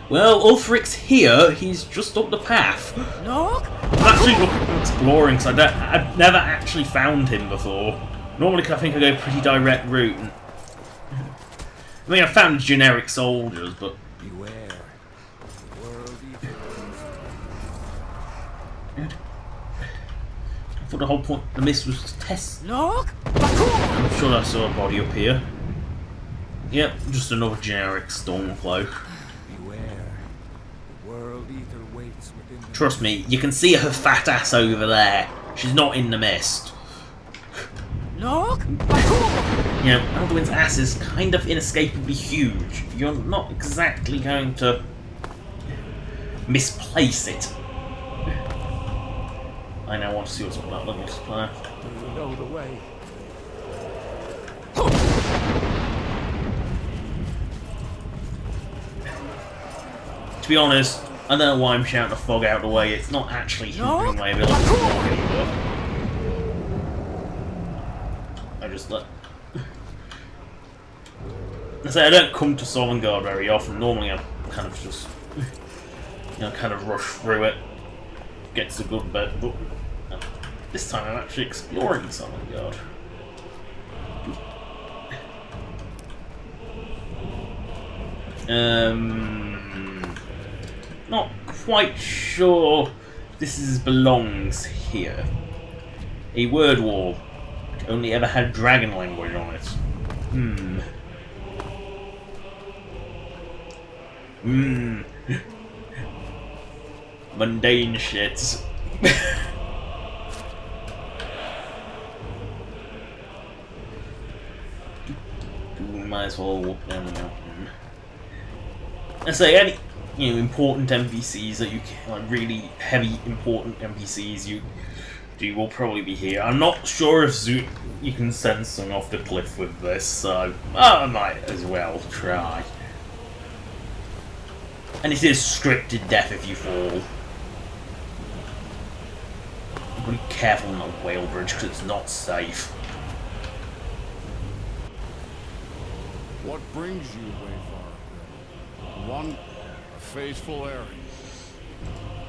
[SPEAKER 1] Well, Ulfric's here. He's just up the path.
[SPEAKER 7] Look!
[SPEAKER 1] I'm actually looking exploring because I've never actually found him before. Normally, I think I go a pretty direct route. I mean, I found generic soldiers, but
[SPEAKER 2] Beware. World ether.
[SPEAKER 1] I thought the whole point of the mist was to test.
[SPEAKER 7] Look!
[SPEAKER 1] I'm sure I saw a body up here. Yep, just another generic Stormcloak.
[SPEAKER 2] Beware. World ether waits within the
[SPEAKER 1] Trust me, you can see her fat ass over there. She's not in the mist.
[SPEAKER 7] Look!
[SPEAKER 1] You know, Alduin's ass is kind of inescapably huge. You're not exactly going to misplace it. I now want to see what's on that little player.
[SPEAKER 4] Do you know the way?
[SPEAKER 1] To be honest, I don't know why I'm shouting the fog out of the way. It's not actually hindering my ability to walk anymore. I just let... I say I don't come to Sovngarde very often. Normally I kind of just... kind of rush through it. Get to the good bit, but... this time I'm actually exploring Sovngarde. Not quite sure this belongs here. A word wall. Only ever had dragon language on it. Mundane shits. Might as well walk down the mountain. I say any, important NPCs that you can, like really heavy important NPCs you will probably be here. I'm not sure if you can send someone off the cliff with this, so I might as well try. And it is scripted death if you fall. Be careful on the whale bridge because it's not safe.
[SPEAKER 9] What brings you, Wayfarer? One, a faithful errand.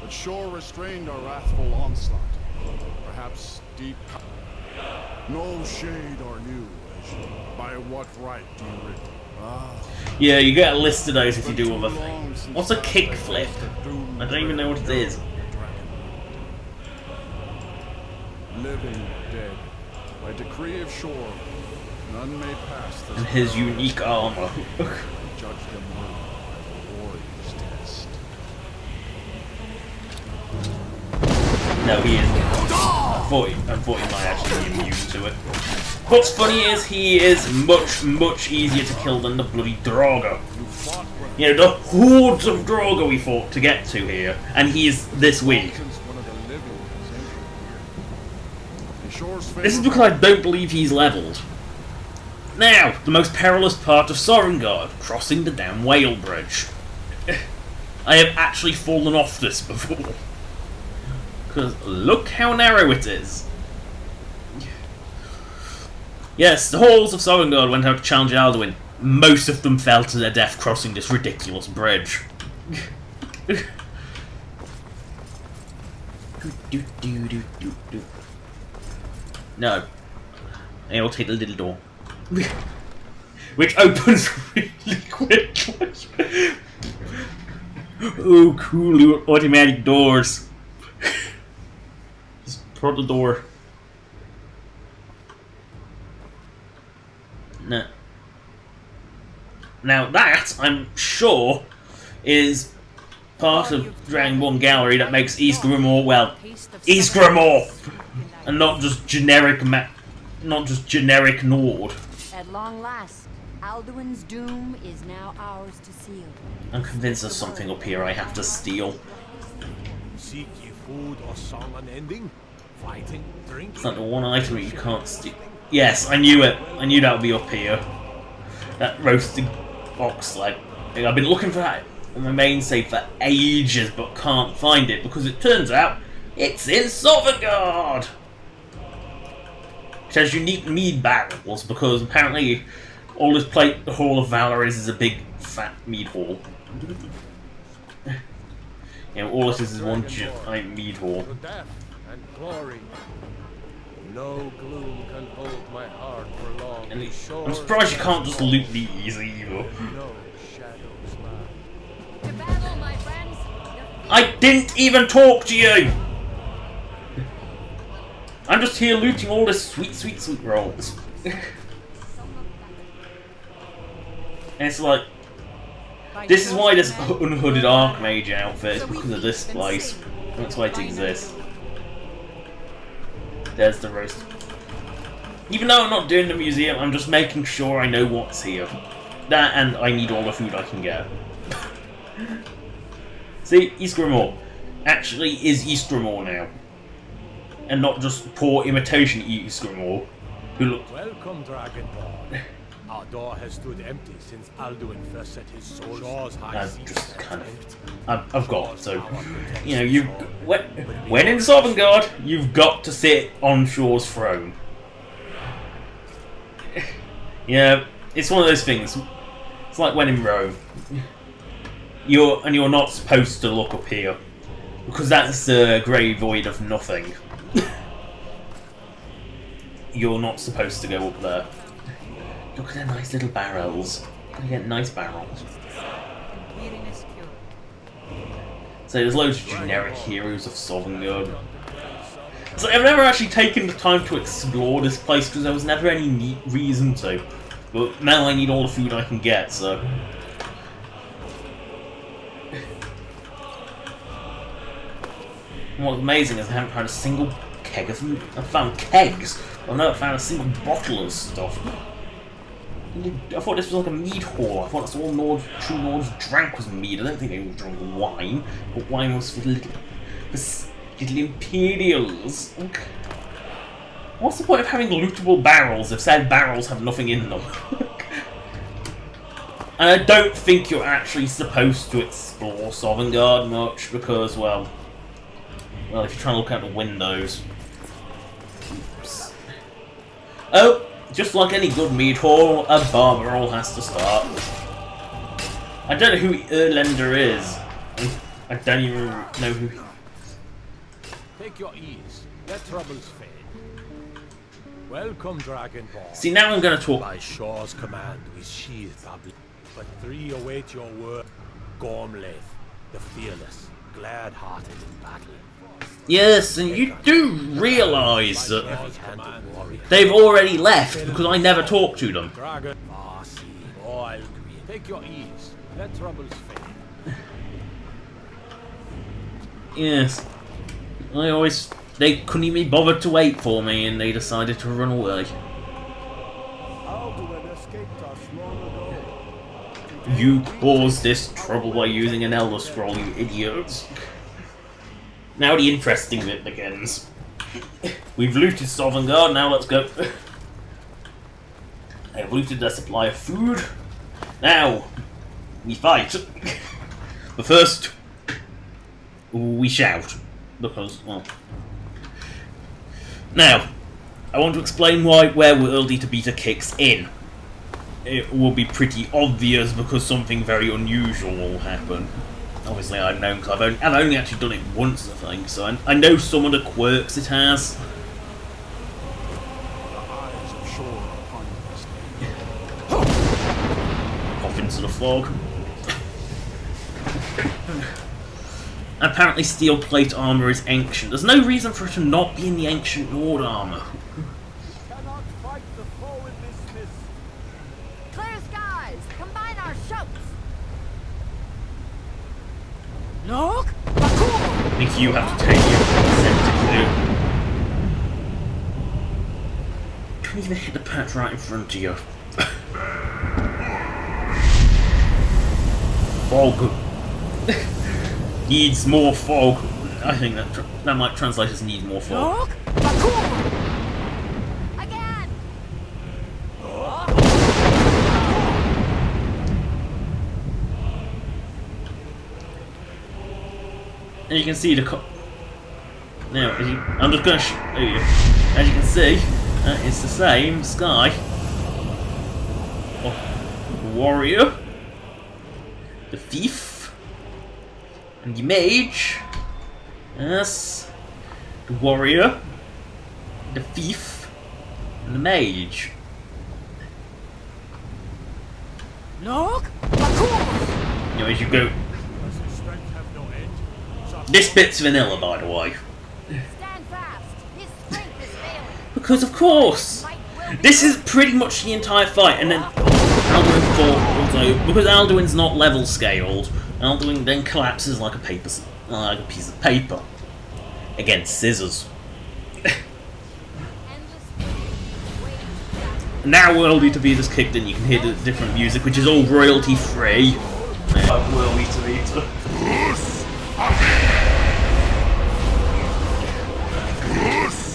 [SPEAKER 9] But sure restrained our wrathful onslaught. Perhaps deep... No shade or new, by what right do you rid?
[SPEAKER 1] Yeah, you get a list of those if you do other things. What's a kickflip? I don't even know what it is.
[SPEAKER 9] Living dead, by decree of shore, none may pass this.
[SPEAKER 1] And his unique armor.
[SPEAKER 9] Judge them worthy by the warrior's test.
[SPEAKER 1] No, he isn't. I thought he might actually be immune to it. What's funny is he is much, much easier to kill than the bloody Draugr. The hordes of Draugr we fought to get to here, and he is this weak. This is because I don't believe he's leveled. Now, the most perilous part of Sovngarde, crossing the damn whale bridge. I have actually fallen off this before. Because look how narrow it is. Yes, the halls of Sovngarde went out to challenge Alduin. Most of them fell to their death crossing this ridiculous bridge. No. I'll take the little door. Which opens really quickly. Oh, cool automatic doors. Just prod the door. No. Now that, I'm sure, is part of Dragon Ball Gallery that makes Ysgramor, well, Ysgramor! And not just generic Nord.
[SPEAKER 10] At long last, Alduin's doom is now ours to seal.
[SPEAKER 1] I'm convinced there's something up here I have to steal.
[SPEAKER 6] Seek ye food or song unending? Fighting, drinking?
[SPEAKER 1] It's not the one item you can't steal. Yes, I knew it. I knew that would be up here. That roasted ox leg. I've been looking for that on my main save for ages, but can't find it because it turns out it's in Sovngarde. It has unique mead barrels because apparently all this the Hall of Valor is a big fat mead hall. All this is one giant mead hall.
[SPEAKER 4] Death and glory. No gloom can hold my heart for long.
[SPEAKER 1] And I'm surprised you can't just loot these either.
[SPEAKER 4] No shadows lie.
[SPEAKER 10] To battle, my friends.
[SPEAKER 1] I didn't even talk to you! I'm just here looting all this sweet, sweet, sweet rolls. And it's like, this is why this unhooded Archmage outfit is because of this place. That's why it exists. There's the roast. Even though I'm not doing the museum, I'm just making sure I know what's here. That and I need all the food I can get. See, Ysgramor actually is Ysgramor now. And not just poor imitation Ysgramor, who look.
[SPEAKER 6] Welcome, Dragonborn. Our door has stood empty since Alduin first set his soul's high
[SPEAKER 1] I've just kind of, I've got so, when in Sovngarde, you've got to sit on Shaw's throne. Yeah, it's one of those things. It's like when in Rome. You're not supposed to look up here because that's the grey void of nothing. You're not supposed to go up there. Look at their nice little barrels. Gotta get nice barrels. So there's loads of generic heroes of Sovngarde. So I've never actually taken the time to explore this place because there was never any neat reason to. But now I need all the food I can get, so... What's amazing is I haven't found a single keg of food. I've found kegs, but I've never found a single bottle of stuff. I thought this was like a mead hall. I thought that's all true Nords drank was mead. I don't think they all drank wine, but wine was for little Imperials. What's the point of having lootable barrels if said barrels have nothing in them? And I don't think you're actually supposed to explore Sovngarde much because, well, if you're trying to look out the windows. Oops. Oh, just like any good mead hall, a barbarol has to start. I don't know who Erlander is. I don't even know who.
[SPEAKER 6] Take your ease. Let troubles fade. Welcome, Dragonborn.
[SPEAKER 1] See, now I'm going to talk.
[SPEAKER 6] By Shaw's command, we sheathe public, but 3 await your word. Gormlaith, the fearless, glad-hearted in battle.
[SPEAKER 1] Yes, and you do realise that they've already left because I never talked to them.
[SPEAKER 6] Dragon, Marcy, oil, take your ease. Let troubles fade.
[SPEAKER 1] Yes. They couldn't even be bothered to wait for me and they decided to run away. You caused this trouble by using an Elder Scroll, you idiots. Now the interesting bit begins. We've looted Sovngarde, now let's go. I've looted their supply of food. Now, we fight. But first, we shout. Because, well... Now, I want to explain where World Eater Beta kicks in. It will be pretty obvious because something very unusual will happen. Obviously I've known because I've only actually done it once, I think, so I know some of the quirks it has. Off into the fog. Apparently steel plate armor is ancient. There's no reason for it to not be in the ancient Nord armor.
[SPEAKER 2] Cannot fight the foe in this mist.
[SPEAKER 10] Clear skies! Combine our shouts!
[SPEAKER 7] Look!
[SPEAKER 1] I think you have to take your consent to do. Can't even hit the patch right in front of you. Fog. Needs more fog. I think that might translate as need more fog.
[SPEAKER 7] Look!
[SPEAKER 10] Again!
[SPEAKER 1] And you can see the now, I'm just going to show you. As you can see, it's the same sky. Oh, warrior, the thief, and the mage. Yes, the warrior, the thief, and the mage.
[SPEAKER 7] Look!
[SPEAKER 1] You know, as you go. This bit's vanilla, by the way.
[SPEAKER 10] Stand fast! His strength is failing!
[SPEAKER 1] Because of course! This is pretty much the entire fight, and then Alduin falls also, because Alduin's not level scaled, Alduin then collapses like a piece of paper against scissors. Now World Eater Beta's kicked in, you can hear the different music, which is all royalty free. World Eater Beta.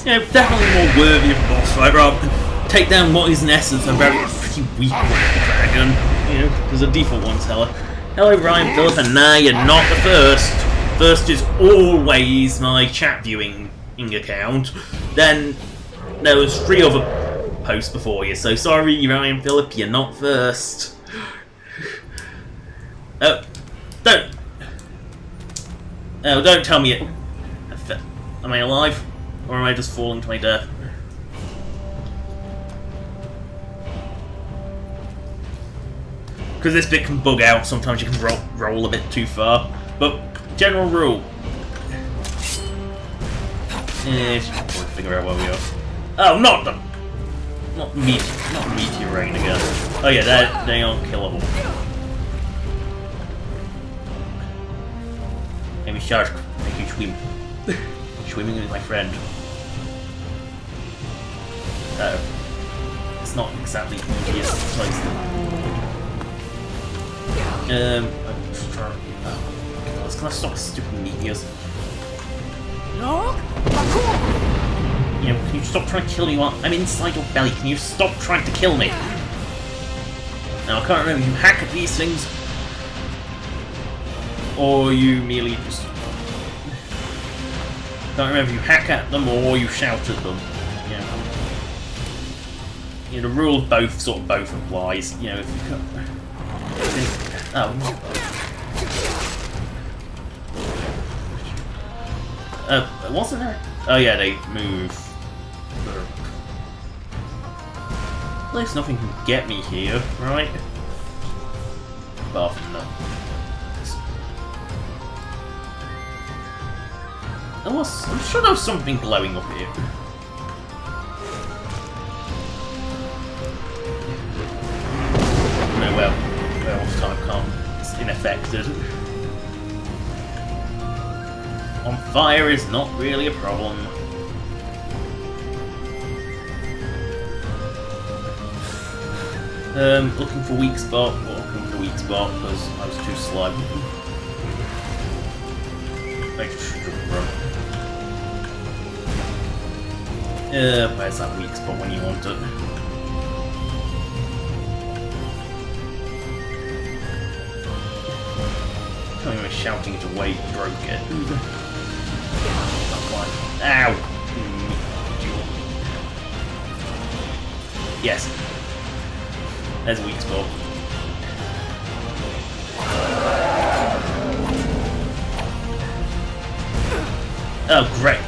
[SPEAKER 1] Yeah, definitely more worthy of a boss fight, rather than take down what is in essence a pretty weak dragon. You know, because the default one's Hella. Hello Ryan, Philip, and nah, you're not the first. First is always my chat viewing account. Then there was 3 other posts before you, so sorry Ryan, Philip, you're not first. Don't tell me it. Am I alive? Or am I just falling to my death? Because this bit can bug out, sometimes you can roll a bit too far. But, general rule. Just figure out where we are. Oh, not them! not meteor rain again. Oh yeah, they aren't killable. Maybe shark, make you swim. Swimming with my friend. It's not exactly the easiest place to... can I stop stupid meteors?
[SPEAKER 7] Look!
[SPEAKER 1] You know, can you stop trying to kill me while I'm inside your belly? Can you stop trying to kill me? Now, I can't remember if you hack at these things, or you merely just... I can't remember if you hack at them or you shout at them. You know, the rule of both applies. You know, if you can't... Oh. Wasn't there? Oh yeah, they move. At least nothing can get me here, right? Apart from that. I'm sure there was something glowing up here. No, well, time can't. It's ineffective. On fire is not really a problem. Looking for weak spot. Well, looking for weak spot because I was too slow. I should run. Where's that weak spot when you want it? Coming with shouting it away broke it. Ow! Yes. There's a weak spot. Oh, great.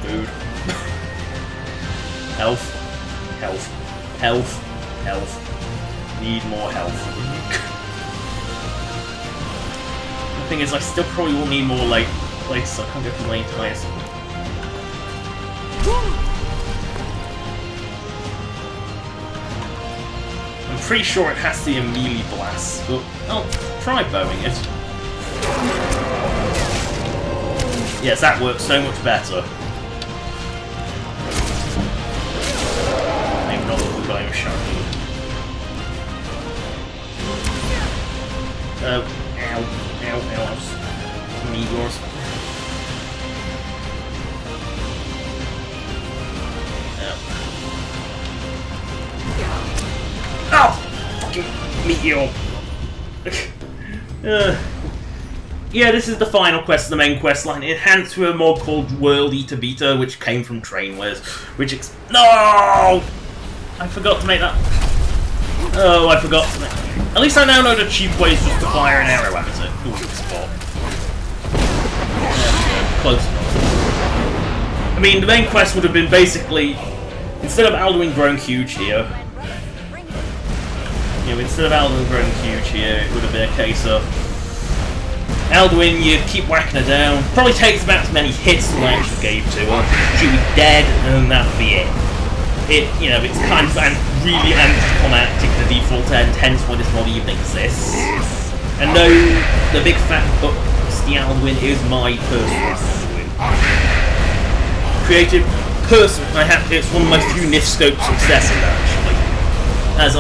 [SPEAKER 1] Food. Health. Health. Health. Health. Need more health. The thing is, I still probably will need more late place, so I can't go from lane to highest. I'm pretty sure it has to be a melee blast, but I'll try bowing it. Yes, that works so much better. Maybe not the full game shocking. Ow. Ow, ow. Meteors. Oh! Fucking meteor! Yeah, this is the final quest of the main quest line. Enhanced with a mod called World Eater Beta, which came from Trainwares, which no! I forgot to make that. Oh, I forgot to make. At least I now know the cheap way is just to fire an arrow at it. Ooh, spot. Close enough. I mean, the main quest would have been basically, instead of Alduin growing huge here, it would have been a case of Alduin, you keep whacking her down. Probably takes about as many hits as I actually gave to her. She'll be dead, and that'll be it. It's kind of really anticlimactic, the default end, hence why this mod even exists. And no, the big fat busty Alduin is my personal Alduin. Created person, it's one of my few Nifscope successes actually. As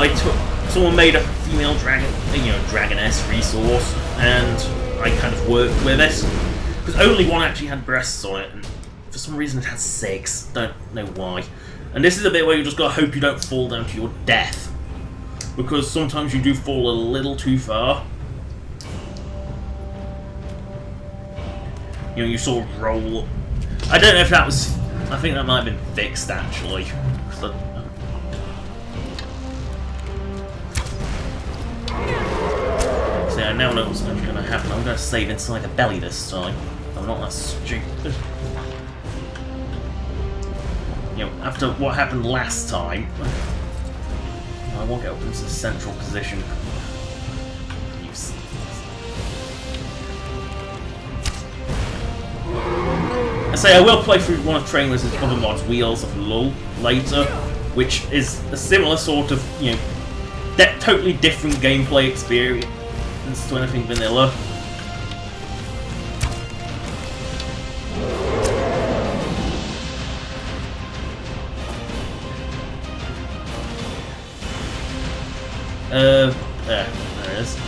[SPEAKER 1] someone made a female dragoness resource, and I kind of worked with it, because only one actually had breasts on it, and for some reason it has 6, don't know why. And this is a bit where you just gotta hope you don't fall down to your death, because sometimes you do fall a little too far. You sort of roll. I don't know if that was, I think that might have been fixed actually. See, I now know what's going to happen. I'm going to save inside the belly this time. I'm not that stupid. After what happened last time, I won't get up into the central position. say I will play through one of Trainless's other mods, Wheels of Lull, later, which is a similar sort of, you know, totally different gameplay experience to anything vanilla. There it is.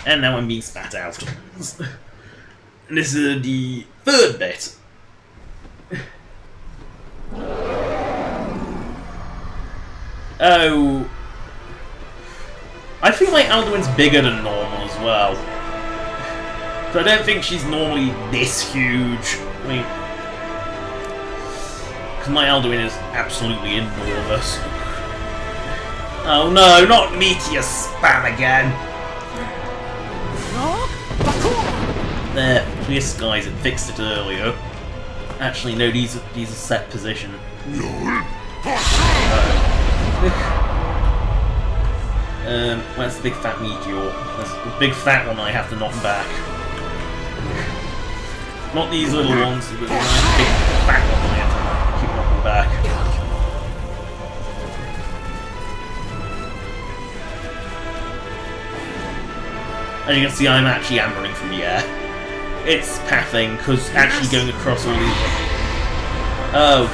[SPEAKER 1] And now I'm being spat out. And this is the third bit. Oh. I think my Alduin's bigger than normal as well. But I don't think she's normally this huge. I mean, because my Alduin is absolutely enormous. Oh no, not meteor spam again! There, this guys had fixed it earlier. Actually, no, these are set position. That's the big fat meteor. That's the big fat one I have to knock back. Not these little ones, but the nice big fat one I have to keep knocking back. As you can see, I'm actually hammering from the air. It's pathing, because actually going across all these... Oh,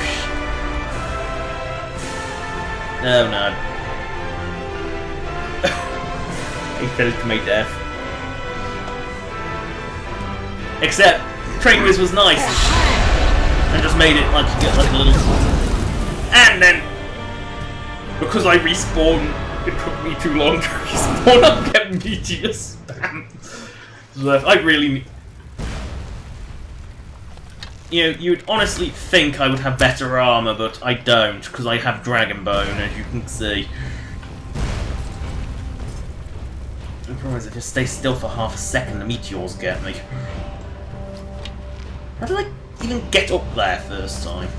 [SPEAKER 1] oh no. He fell to my death. Except, Train Whiz was nice. And just made it like you get like a little... And then... Because I respawned, it took me too long to respawn, I kept meteor spam. So I really... You know, you'd honestly think I would have better armor, but I don't, because I have Dragon Bone, as you can see. The problem is, if I stay still for half a second, the meteors get me. How did I even get up there first time?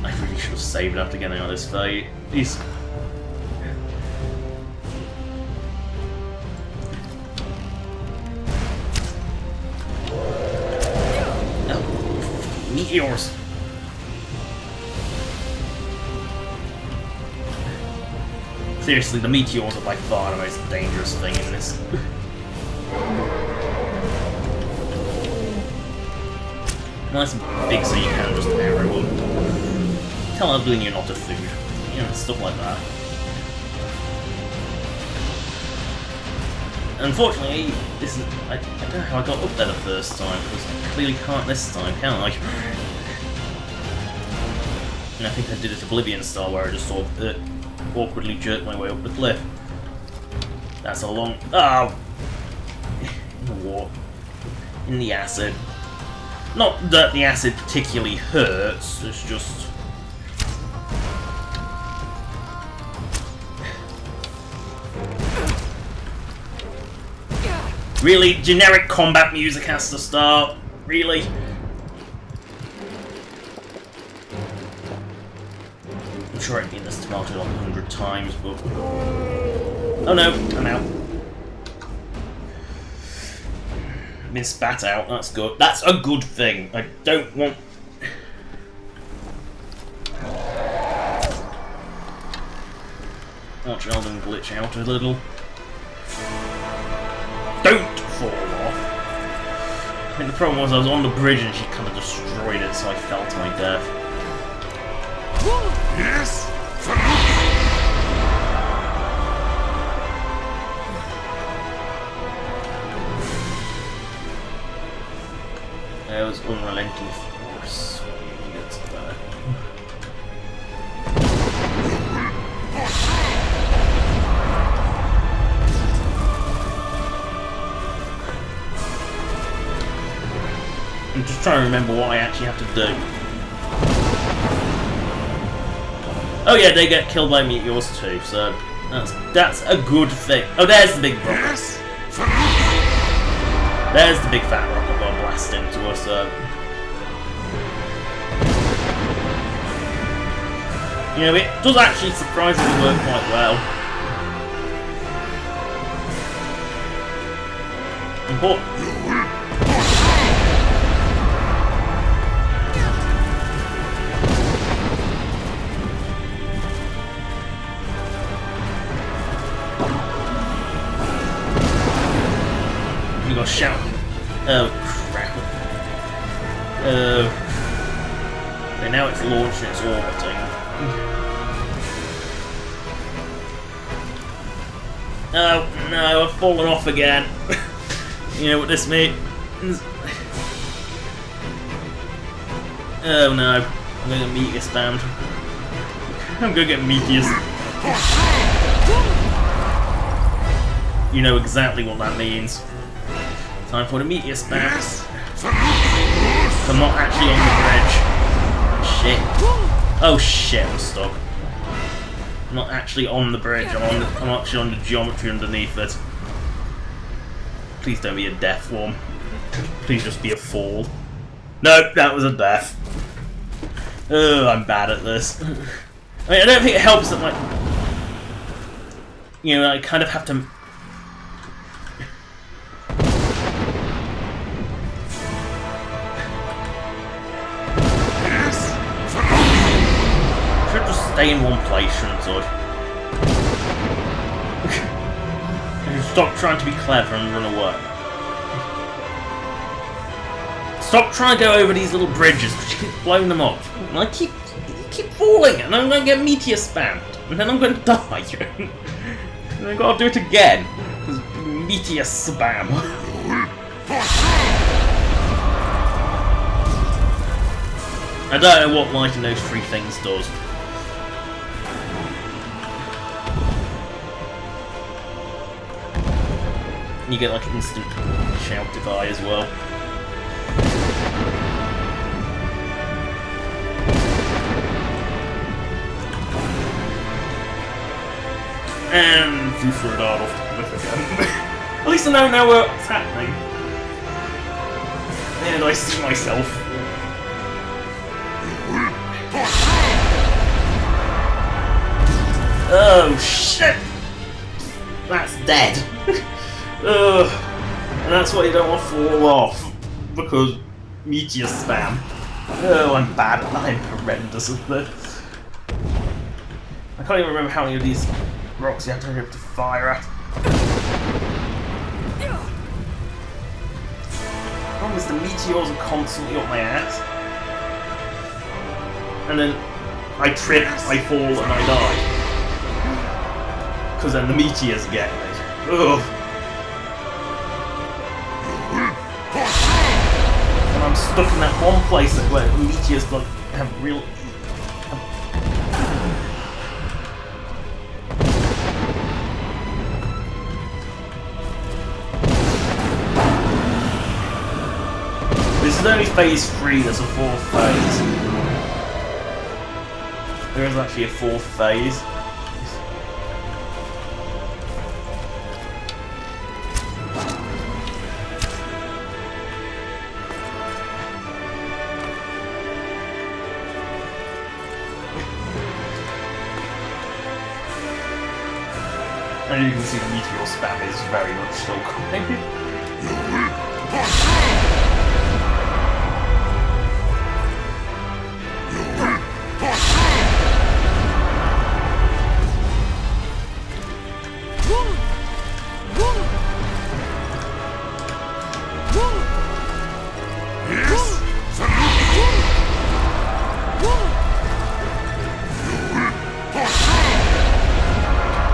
[SPEAKER 1] I really should have saved after getting out of this fight. These... Meteors! Seriously, the meteors are by far the most dangerous thing in this. Nice and big so you can just arrow them. Tell Evelyn you're not a food. You know, stuff like that. Unfortunately, this is... I don't know how I got up there the first time, because I clearly can't this time, can I? And I think I did it Oblivion style, where I just sort of awkwardly jerked my way up the cliff. That's a long... Oh! In the water. In the acid. Not that the acid particularly hurts, it's just... Really? Generic combat music has to start? Really? I'm sure I've been this tomato 100 times, but... Oh no, I'm out. I've been spat out, that's good. That's a good thing. I don't want... Watch Eldon glitch out a little. Don't fall off. I think the problem was I was on the bridge and she kind of destroyed it, so I fell to my death.
[SPEAKER 5] Yes!
[SPEAKER 1] There was unrelenting force. It's better. I'm just trying to remember what I actually have to do. Oh yeah, they get killed by meteors too, so that's a good thing. Oh, there's the big rock. There's the big fat rock I've got to blast into us. You know, it does actually surprisingly work quite well. Important. You gotta shout. Oh crap. Okay, now it's launched and it's orbiting. Oh no, I've fallen off again. You know what this means? Oh no, I'm gonna get meteor spammed. I'm gonna get meteors. You know exactly what that means. Time for the meteor spam. I'm not actually on the bridge. Shit. Oh shit, I'm stuck. I'm not actually on the bridge, I'm actually on the geometry underneath it. Please don't be a death one. Please just be a fall. Nope, that was a death. Oh, I'm bad at this. I mean, I don't think it helps that, like, you know, I kind of have to. I should just stay in one place, shouldn't I? Stop trying to be clever and run away. Stop trying to go over these little bridges because you keep blowing them up. And I keep falling, and I'm going to get meteor spammed, and then I'm going to die. And I've got to do it again. Meteor spam. I don't know what lighting those three things does. You get like instant shoutify as well. And threw for a dart off the cliff again. At least I know now what's happening. And I see myself. Oh shit! That's dead. And that's why you don't want to fall off, because meteor spam. Oh, I'm bad at that. I'm horrendous at this. I can't even remember how many of these rocks you have to fire at. The problem is the meteors are constantly up my ass. And then I trip, I fall, and I die. Because then the meteors get me. Ugh. And I'm stuck in that one place where meteors have real. This is only phase 3, there's a 4th phase. There is actually a 4th phase. And you can see the meteor spam is very much still coming.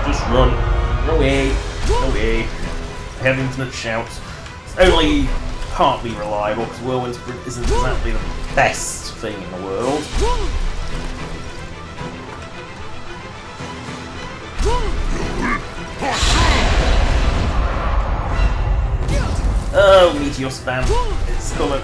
[SPEAKER 1] Just run. No way. No way. I have infinite shouts. It's only partly reliable because Whirlwind Sprint isn't exactly the best thing in the world. Oh, meteor spam. It's coming.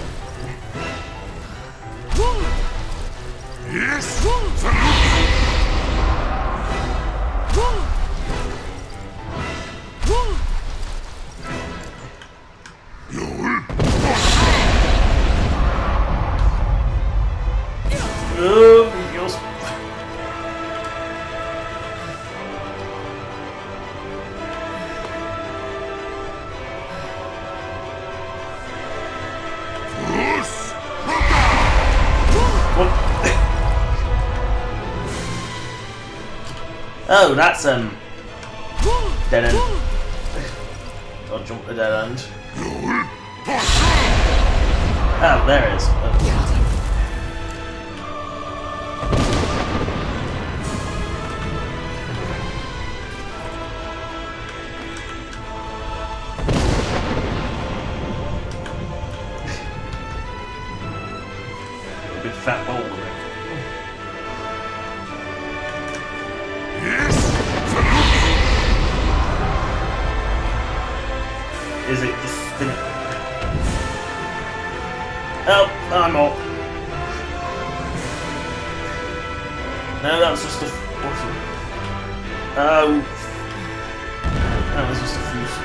[SPEAKER 1] Oh, that's dead end. I'll jump the dead end. Oh, there it is. A big fat bowl. Is it just spinning? Oh, I'm off. No, that was just a. What's it? Oh. That was just a fuse.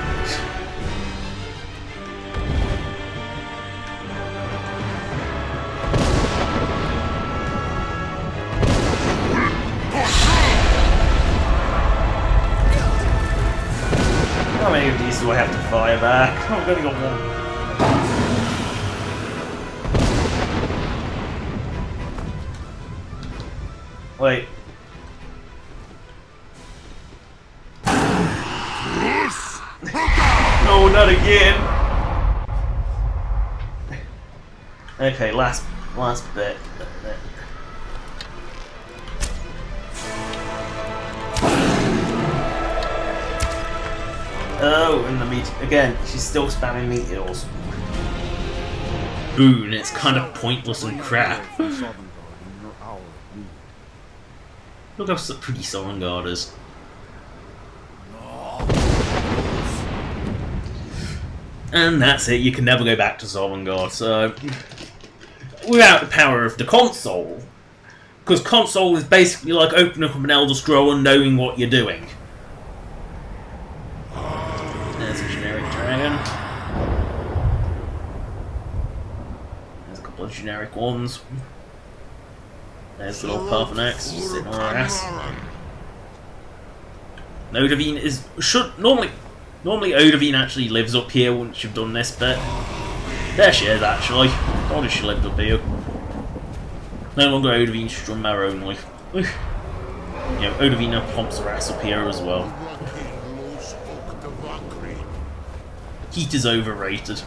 [SPEAKER 1] How many of these do I have to fire back? I've only got one. Wait. No, not again. Okay, last bit. Oh, and the meat again. She's still spamming meteors. Boon, it's kind of pointless and crap. Look how pretty Sovngarde is. And that's it. You can never go back to Sovngarde. So, without the power of the console, because console is basically like opening up an Elder Scroll and knowing what you're doing. There's a generic dragon. There's a couple of generic ones. There's the little Parthenax sitting on her ass. Odavine should normally Odavine actually lives up here once you've done this bit. There she is actually. I told her she lived up here. No longer Odavine Strummer only. You know, Odavine pumps her ass up here as well. Heat is overrated.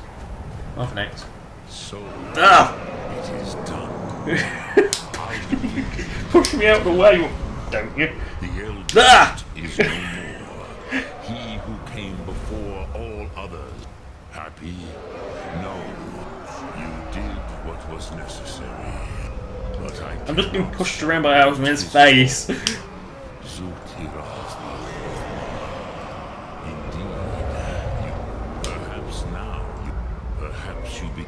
[SPEAKER 1] Parthenax. Ah!
[SPEAKER 4] It is done.
[SPEAKER 1] Push me out the way, don't you?
[SPEAKER 11] The
[SPEAKER 1] Ah!
[SPEAKER 11] is no more. He who came before all others. Happy? No. You did what was necessary. But
[SPEAKER 1] I'm just being pushed around by Alzman's face.
[SPEAKER 11] Perhaps now, perhaps you be.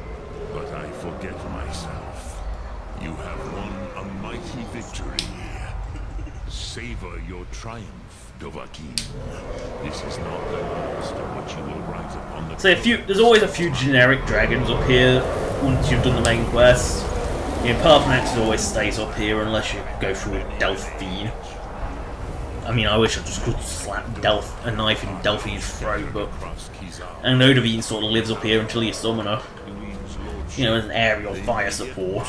[SPEAKER 11] But I forget myself. You have won a mighty victory. Savor your triumph, Dovahkiin. This is not the last of what you will write upon the.
[SPEAKER 1] So there's always a few generic dragons up here once you've done the main quest. You know, Parthenax always stays up here unless you go through Delphine. I mean, I wish I just could slap a knife in Delphine's throat, but. And Odavine sort of lives up here until you summon her. You know, as an aerial fire support.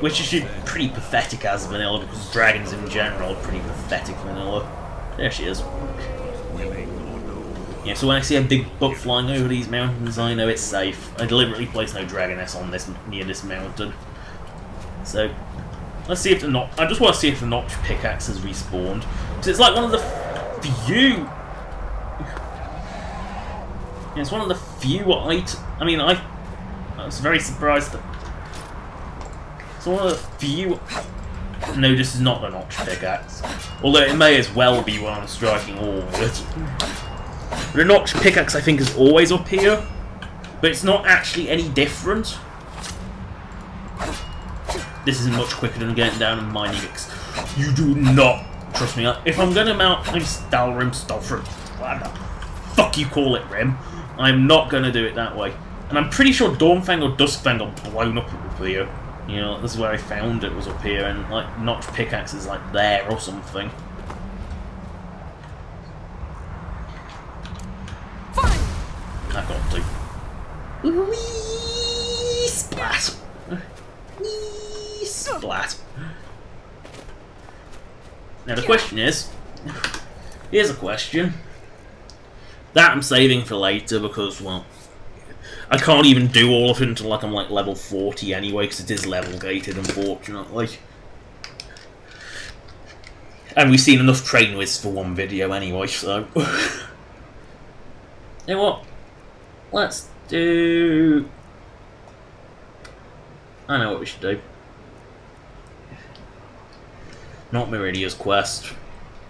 [SPEAKER 1] Which is pretty pathetic as vanilla, because dragons in general are pretty pathetic vanilla. There she is. Yeah, so when I see a big buck flying over these mountains, I know it's safe. I deliberately placed no dragoness on near this mountain. So, let's see if I just want to see if the notch pickaxe has respawned. Because it's like one of the few... Yeah, it's one of the few I was very surprised that... It's one of the few... No, this is not the notch pickaxe. Although it may as well be when I'm striking all of it. The notch pickaxe, I think, is always up here. But it's not actually any different. this is much quicker than getting down and mining it. You do not trust me. If I'm going to mount a Stalrim, Stolfrim, whatever the fuck you call it, Rim, I'm not going to do it that way. And I'm pretty sure Dawnfang or Duskfang are blown up here. You know, this is where I found it, was up here, and like notched pickaxes like there or something.
[SPEAKER 3] Fine.
[SPEAKER 1] I've got to. Whee! Splat! Whee! Splat! Now the question is, here's a question that I'm saving for later because, well, I can't even do all of it until like I'm like level 40 anyway, because it is level gated, unfortunately. And we've seen enough train whiz for one video anyway, so. You know what? Let's do. I know what we should do. Not Meridia's quest.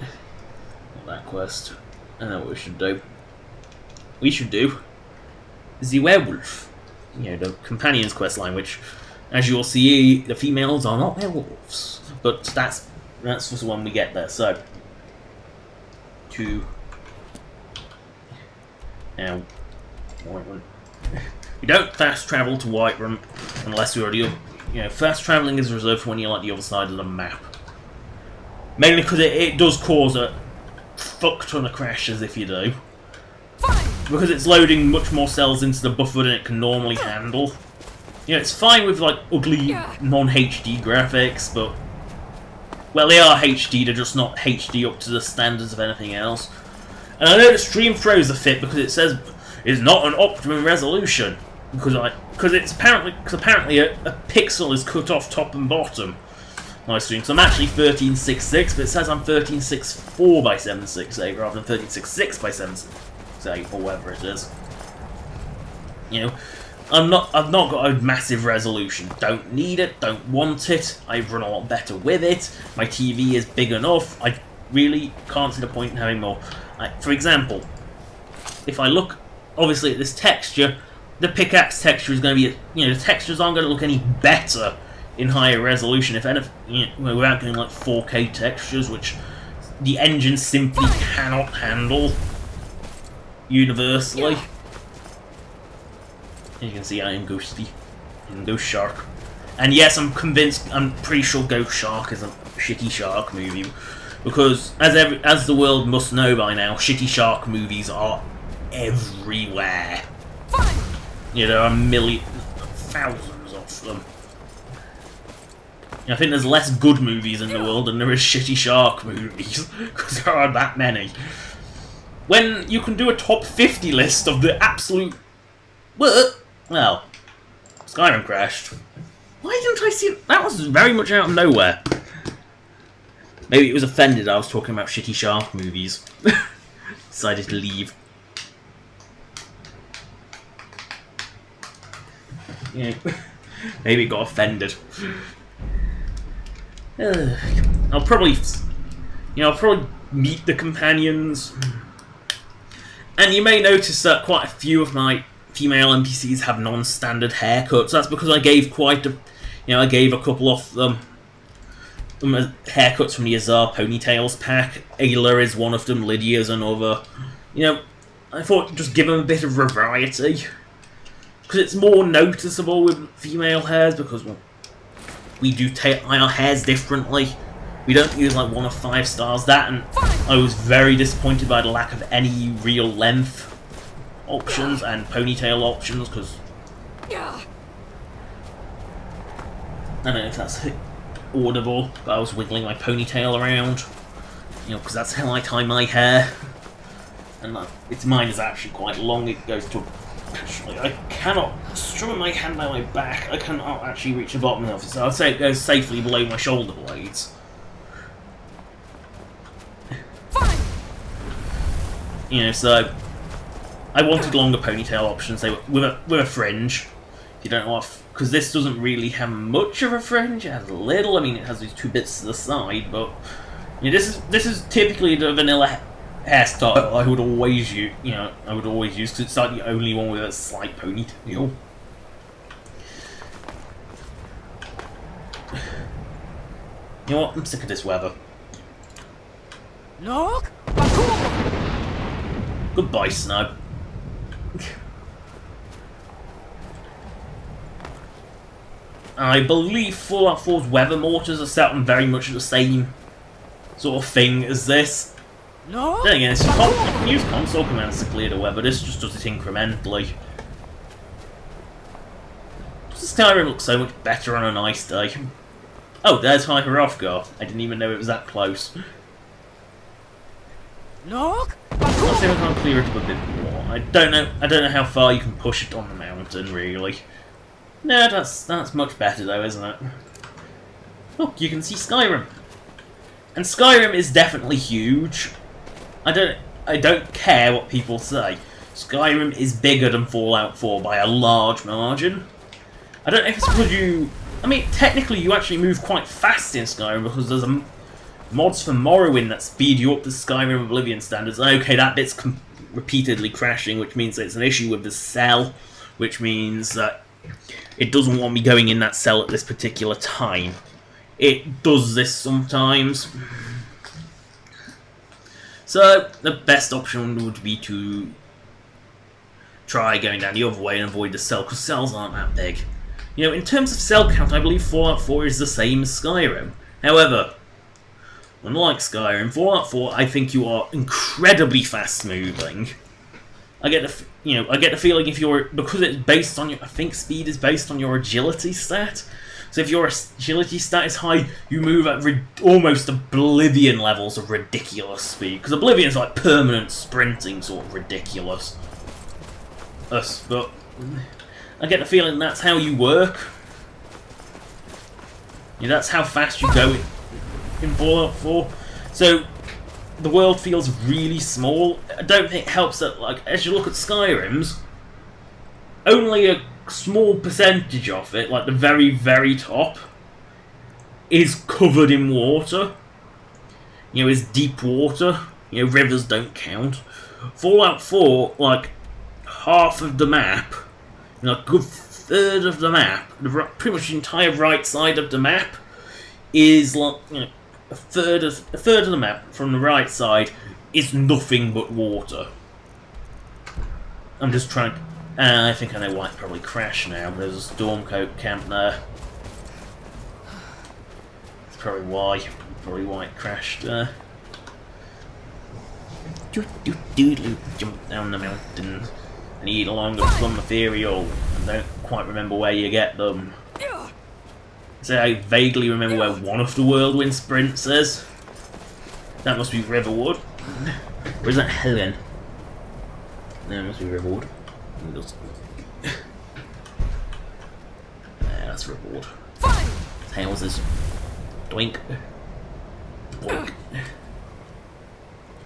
[SPEAKER 1] Not that quest. I know what we should do. We should do the werewolf. You know, the companion's quest line, which, as you'll see, the females are not werewolves. But that's just when we get there. So, now, Whiterun. You don't fast travel to Whiterun unless you're already, you know, fast traveling is reserved for when you're like the other side of the map. Mainly because it does cause a fuck ton of crashes if you do. Because it's loading much more cells into the buffer than it can normally handle. You know, it's fine with like ugly non-HD graphics, but well, they are HD, they're just not HD up to the standards of anything else. And I know the stream throws a fit because it says it's not an optimum resolution because it's apparently a pixel is cut off top and bottom. My stream, so I'm actually 1366, but it says I'm 1364 by 768 rather than 1366 by 768 or whatever it is. You know, I've not got a massive resolution. Don't need it. Don't want it. I run a lot better with it. My TV is big enough. I really can't see the point in having more. For example, if I look obviously at this texture, the pickaxe texture is going to be, you know, the textures aren't going to look any better in higher resolution, if anything, you know, without getting like 4K textures, which the engine simply cannot handle universally. You can see I am ghosty, and Ghost Shark, and yes, I'm pretty sure Ghost Shark is a shitty shark movie, because as the world must know by now, shitty shark movies are everywhere. You know, thousands of them. I think there's less good movies in the world than there is shitty shark movies, because there are that many. When you can do a top 50 list of the absolute... Well, Skyrim crashed. Why didn't I see it? That was very much out of nowhere. Maybe it was offended I was talking about shitty shark movies. Decided to leave. Yeah, maybe it got offended. I'll probably meet the companions, and you may notice that quite a few of my female NPCs have non-standard haircuts. That's because I gave I gave a couple of them haircuts from the Azar Ponytails pack. Ayla is one of them, Lydia's another. You know, I thought just give them a bit of variety, because it's more noticeable with female hairs, because, well, we do our hairs differently. We don't use like 1 of 5 stars. That, and I was very disappointed by the lack of any real length options and ponytail options, because I don't know if that's audible, but I was wiggling my ponytail around, you know, because that's how I tie my hair. And mine is actually quite long. It goes to... Actually, I cannot strum my hand down my back. I cannot actually reach the bottom of it, so I'd say it goes safely below my shoulder blades. You know, so I wanted longer ponytail options. They were with a fringe. If you don't know what, because this doesn't really have much of a fringe. It has a little. I mean, it has these 2 bits to the side, but you know, this is typically the vanilla hairstyle I would always use. You know, I would always use, because it's like the only one with a slight ponytail. You know what? I'm sick of this weather.
[SPEAKER 7] Look!
[SPEAKER 1] Goodbye, snow. I believe Fallout 4's weather mortars are set on very much the same sort of thing as this.
[SPEAKER 7] No.
[SPEAKER 1] Then again, you can use console commands to clear the weather. This just does it incrementally. Does Skyrim look so much better on a nice day? Oh, there's Hyper-Off-Gar. I didn't even know it was that close.
[SPEAKER 7] Look!
[SPEAKER 1] Let's see if I can clear it up a bit more. I don't know how far you can push it on the mountain, really. No, that's much better though, isn't it? Look, you can see Skyrim. And Skyrim is definitely huge. I don't care what people say. Skyrim is bigger than Fallout 4 by a large margin. I don't know if it's because you... I mean, technically you actually move quite fast in Skyrim because there's mods for Morrowind that speed you up to Skyrim Oblivion standards. Okay, that bit's repeatedly crashing, which means it's an issue with the cell, which means that it doesn't want me going in that cell at this particular time. It does this sometimes. So, the best option would be to try going down the other way and avoid the cell, because cells aren't that big. You know, in terms of cell count, I believe Fallout 4 is the same as Skyrim. However, unlike Skyrim, Fallout 4, I think you are incredibly fast-moving. I get the feeling if you're, because it's based on your, I think speed is based on your agility stat. So if your agility stat is high, you move at almost Oblivion levels of ridiculous speed. Because Oblivion's like permanent sprinting, sort of ridiculous. But I get the feeling that's how you work. Yeah, that's how fast you go in Fallout 4. So the world feels really small. I don't think it helps that, like, as you look at Skyrim's, only a small percentage of it, like the very, very top, is covered in water. You know, is deep water. You know, rivers don't count. Fallout 4, like, half of the map, you know, a good third of the map, pretty much the entire right side of the map, is like, you know, a third of the map from the right side is nothing but water. I'm just trying. I think I know why it probably crashed now. There's a Stormcoat camp there. That's probably why. Probably why it crashed there. Jump down the mountain and eat along the plum material. I don't quite remember where you get them. So I vaguely remember where one of the Whirlwind Sprints is. That must be Riverwood. Or is that Helen? No, it must be Riverwood. Yeah, that's Riverwood. Houses. Doink. Boink.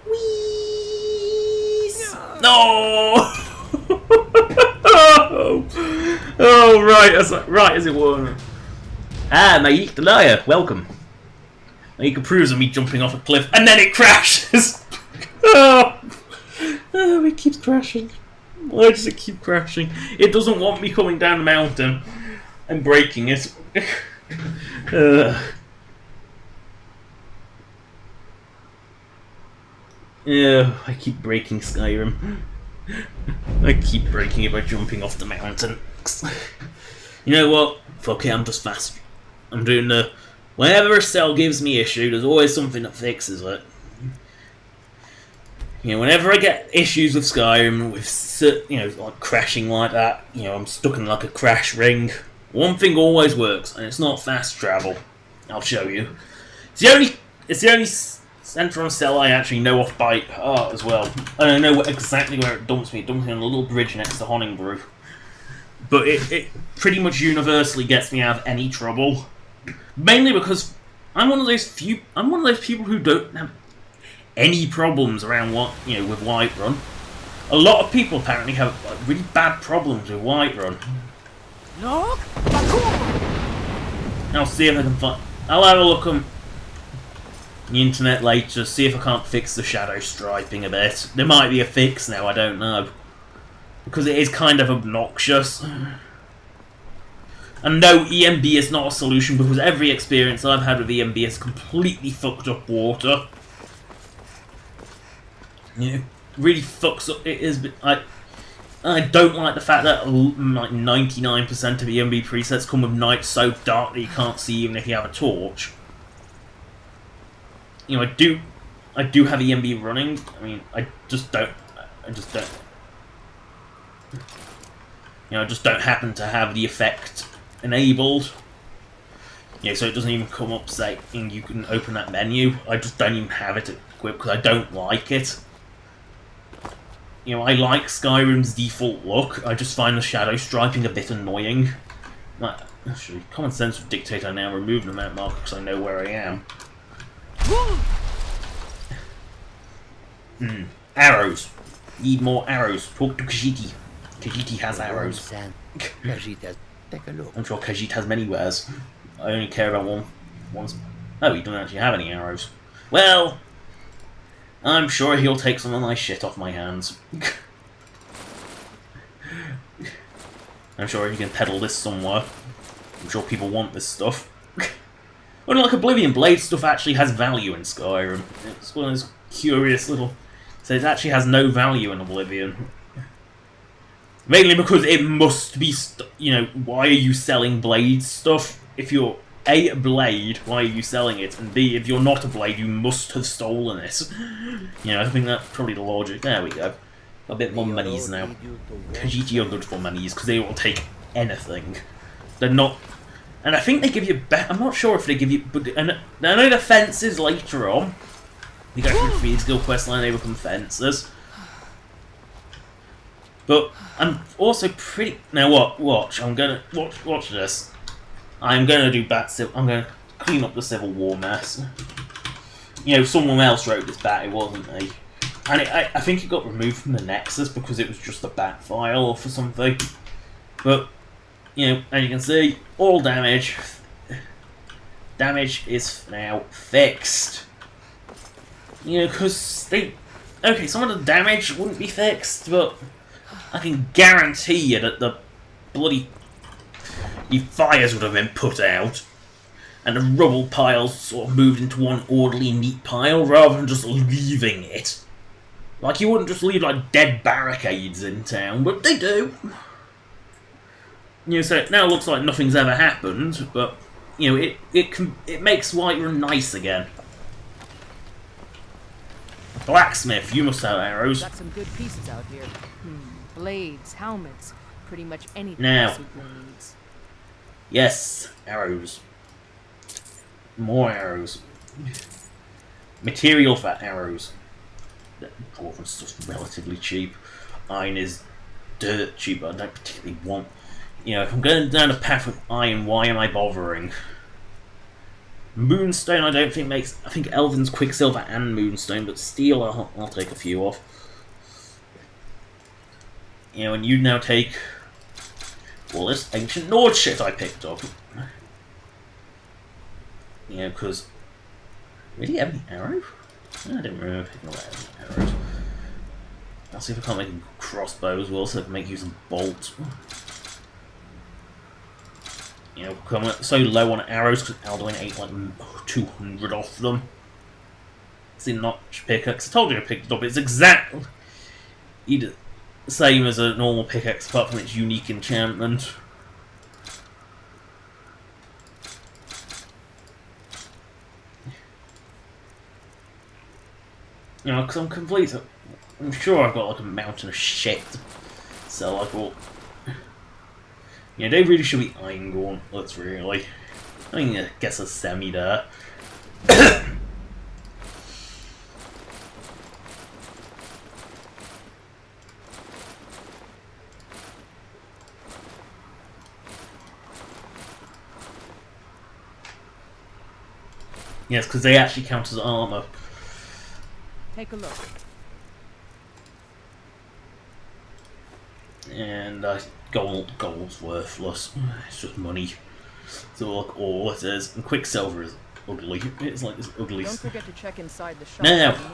[SPEAKER 1] Wheeze! No! Oh, right, that's right as it was. Ah, Mayik the Liar, welcome. Mayik approves of me jumping off a cliff, and then it crashes! Oh, it keeps crashing. Why does it keep crashing? It doesn't want me coming down the mountain and breaking it. Yeah, I keep breaking Skyrim. I keep breaking it by jumping off the mountain. You know what? Fuck it, I'm just fast. I'm doing the... Whenever a cell gives me issue, there's always something that fixes it. You know, whenever I get issues with Skyrim, with, you know, like crashing like that, you know, I'm stuck in like a crash ring. One thing always works, and it's not fast travel. I'll show you. It's the only Centron cell I actually know off by heart as well. I don't know exactly where it dumps me. It dumps me on a little bridge next to Honningbrew. But it pretty much universally gets me out of any trouble. Mainly because I'm one of those people who don't have any problems around with Whiterun. A lot of people apparently have like, really bad problems with Whiterun.
[SPEAKER 7] Look!
[SPEAKER 1] I'll see if I can find. I'll have a look on the internet later, see if I can't fix the shadow striping a bit. There might be a fix now, I don't know. Because it is kind of obnoxious. And no, EMB is not a solution because every experience I've had with EMB has completely fucked up water. You know, really fucks up. It is. I don't like the fact that like 99% of EMB presets come with night so dark that you can't see even if you have a torch. You know, I do have EMB running. I mean, I just don't. You know, I just don't happen to have the effect enabled. You know, so it doesn't even come up saying you can open that menu. I just don't even have it equipped because I don't like it. You know, I like Skyrim's default look. I just find the shadow striping a bit annoying. Like, actually, common sense would dictate I now remove the map marker because I know where I am. Arrows. Need more arrows. Talk to Khajiit. Khajiit has arrows. I'm sure Khajiit has many wares. I only care about one. Oh, he doesn't actually have any arrows. Well, I'm sure he'll take some of my shit off my hands. I'm sure he can peddle this somewhere. I'm sure people want this stuff. Unlike Oblivion, Blade stuff actually has value in Skyrim. It's one of those curious little... So it actually has no value in Oblivion. Mainly because it must be... You know, why are you selling Blade stuff? If you're A, a Blade, why are you selling it? And B, if you're not a Blade, you must have stolen it. You know, I think that's probably the logic. There we go. A bit more monies now. Khajiit are good for monies because they will take anything. They're not... And I think they give you... I'm not sure if they give you... But I know the fences later on. You go through the Thieves Guild questline, they become fencers. But I'm also pretty... Now what? Watch. I'm gonna... Watch this. I'm gonna do I'm gonna clean up the Civil War mess. You know, someone else wrote this bat, it wasn't me. And I think it got removed from the Nexus because it was just a bat file or for something. But, you know, as you can see, all damage. Damage is now fixed. You know, because they... Okay, some of the damage wouldn't be fixed, but I can guarantee you that the bloody fires would have been put out, and the rubble piles sort of moved into one orderly, neat pile, rather than just leaving it. Like, you wouldn't just leave, like, dead barricades in town, but they do. You know, so it now looks like nothing's ever happened, but, you know, it makes Whiterun nice again. Blacksmith, you must have arrows.
[SPEAKER 12] Got some good pieces out here. Blades, helmets, pretty much anything
[SPEAKER 1] now.
[SPEAKER 12] Super needs.
[SPEAKER 1] Yes, arrows. More arrows. Material for arrows. Dwarven stuff's relatively cheap. Iron is dirt cheap, but I don't particularly want... You know, if I'm going down a path with iron, why am I bothering? Moonstone I don't think makes... I think Elven's Quicksilver and Moonstone, but Steel I'll take a few off. You know, and you now take all this Ancient Nord shit I picked up. You know, because... Really, have any arrow? No, I didn't remember picking up any arrows. I'll see if I can't make a crossbow as well, so I can make use of bolt. You know, I'm so low on arrows because Alduin ate like 200 off them. It's a notch pickaxe. I told you I picked it up. It's exactly the same as a normal pickaxe, apart from its unique enchantment. You know, because I'm sure I've got like a mountain of shit. So I thought, yeah, they really should be Iron Let's really. I mean, I guess a semi there. Yes, because they actually count as armor.
[SPEAKER 12] Take a look.
[SPEAKER 1] And gold's worthless. It's just money. So look, all it is. And Quicksilver is ugly. It's like this ugly.
[SPEAKER 12] Don't forget to check inside the shop.
[SPEAKER 1] Now.
[SPEAKER 12] If you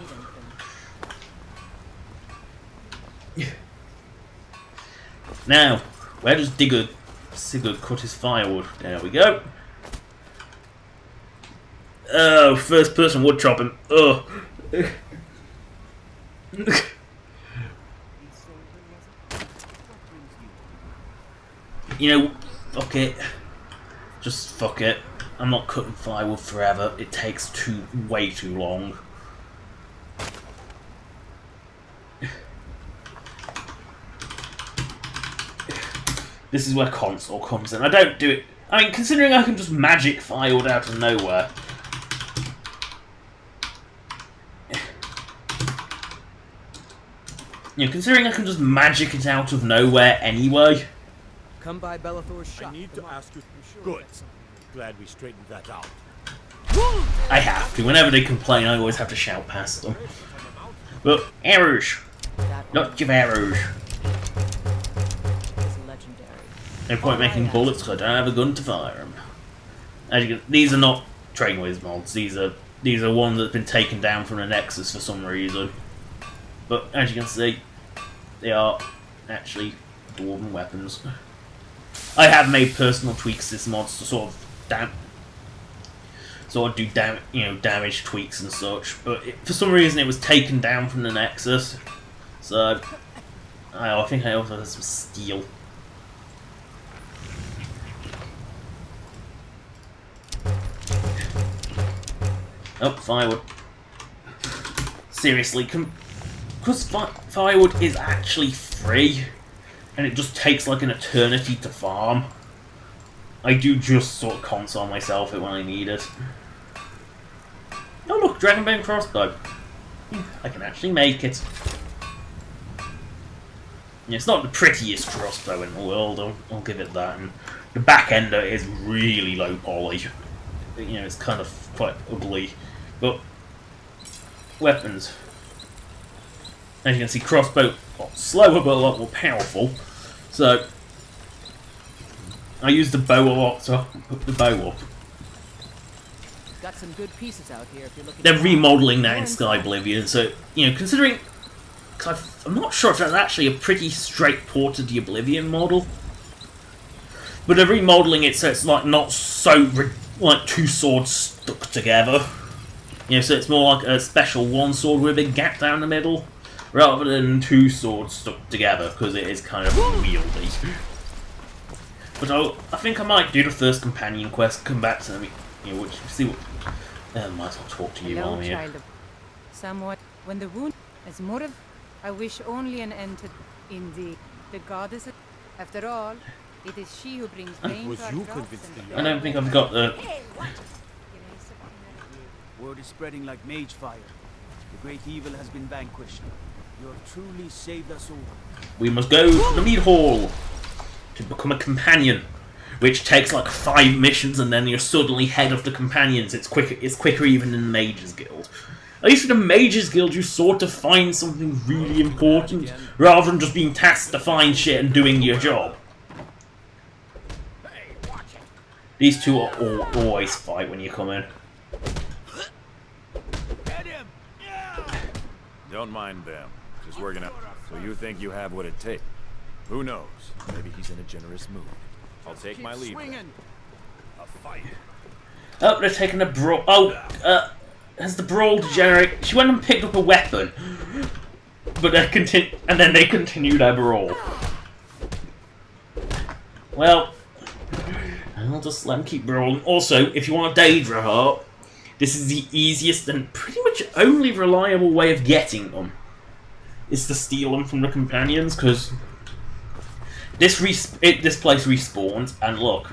[SPEAKER 12] need anything.
[SPEAKER 1] Now, where does Digger Sigurd cut his firewood. There we go. Oh, first person wood chopping. Ugh. You know, fuck it. Just fuck it. I'm not cutting firewood forever. It takes way too long. This is where console comes in. I don't do it. I mean, considering I can just magic firewood out of nowhere. You know, considering I can just magic it out of nowhere anyway.
[SPEAKER 2] Come by Bellathor's shop.
[SPEAKER 6] I need to ask you. Good. Glad we straightened that out.
[SPEAKER 1] I have to. Whenever they complain, I always have to shout past them. But arrows. Not your arrows. No point making bullets because I don't have a gun to fire them. As you can, these are not Trainways mods. These are ones that's been taken down from the Nexus for some reason. But as you can see, they are actually dwarven weapons. I have made personal tweaks to this mods to sort of do damage tweaks and such. But for some reason, it was taken down from the Nexus. So I think I also have some steel. Oh, firewood. Seriously, because firewood is actually free, and it just takes like an eternity to farm, I do just sort of console myself it when I need it. Oh look, Dragonbone crossbow. I can actually make it. It's not the prettiest crossbow in the world, I'll give it that, and the back ender is really low poly. You know, it's kind of quite ugly. But weapons. As you can see, crossbow a lot slower but a lot more powerful. So I use the bow a lot to hook the bow up.
[SPEAKER 12] Got some good pieces out here if you're looking.
[SPEAKER 1] They're remodeling that in Sky Oblivion, so you know, considering, I'm not sure if that's actually a pretty straight port of the Oblivion model, but they're remodeling it so it's like not so like two swords stuck together. You know, so it's more like a special one sword with a big gap down the middle, rather than two swords stuck together, because it is kind of unwieldy. But I think I might do the first companion quest, come back to me, you know, see what. Might as well talk to you while I'm here.
[SPEAKER 13] Somewhat. When the wound is more of, I wish only an end to indeed. The goddess. After all, it is she who brings pain to our crops.
[SPEAKER 1] I don't think I've got the.
[SPEAKER 2] Word is spreading like mage fire. The great evil has been vanquished. You have truly saved us all.
[SPEAKER 1] We must go to the mead hall to become a companion, which takes like 5 missions, and then you're suddenly head of the companions. It's quicker even in the Mages Guild. At least in the Mages Guild, you sort of find something really important, rather than just being tasked to find shit and doing your job. These two are always fight when you come in.
[SPEAKER 14] Don't mind them. Just working out. So you think you have what it takes? Who knows? Maybe he's in a generous mood. I'll take my leave. A fight.
[SPEAKER 1] Oh, they're taking a brawl. Oh, has the brawl degenerated? She went and picked up a weapon, but they continued their brawl. Well, I'll just let them keep brawling. Also, if you want a Daedra heart, this is the easiest and pretty much only reliable way of getting them. Is to steal them from the companions, because this place respawns, and look,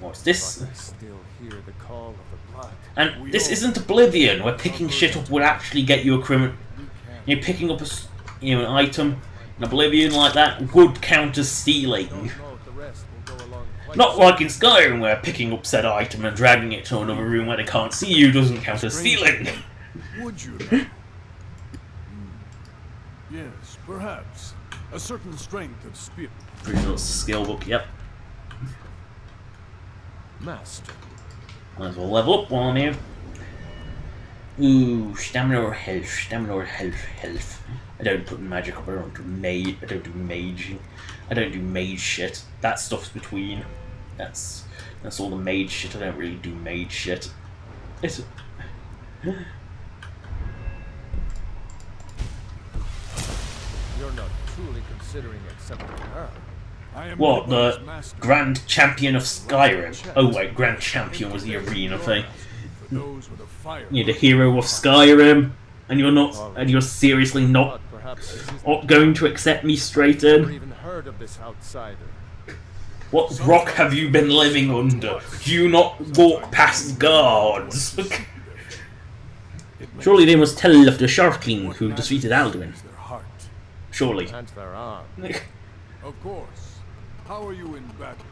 [SPEAKER 1] what's this?
[SPEAKER 4] Still hear the call of the blood.
[SPEAKER 1] And this isn't Oblivion, where picking shit up would actually get you a criminal. You know, picking up an item in Oblivion like that would count as stealing. Not like in Skyrim, where picking up said item and dragging it to another room where they can't see you doesn't count as stealing.
[SPEAKER 9] Would you? Yes, perhaps. A certain strength of spirit.
[SPEAKER 1] Pretty sure it's a skill book, yep.
[SPEAKER 4] Master.
[SPEAKER 1] Might as well level up while I'm here. Ooh, stamina or health, stamina or health. I don't put magic up. I don't do maging. I don't do mage shit. That stuff's between. That's all the mage shit. I don't really do mage shit. It's.
[SPEAKER 4] You're not truly considering accepting her.
[SPEAKER 1] What, the Grand Champion of Skyrim? Oh wait, Grand Champion was the arena thing. You're the hero of Skyrim, and you're not, and you're seriously not going to accept me straight in?
[SPEAKER 4] Even heard of this outsider.
[SPEAKER 1] What rock have you been living under? Do you not walk past guards? Surely they must tell of the Sharkling who defeated Alduin. Surely.
[SPEAKER 9] Of course. How are you in battle?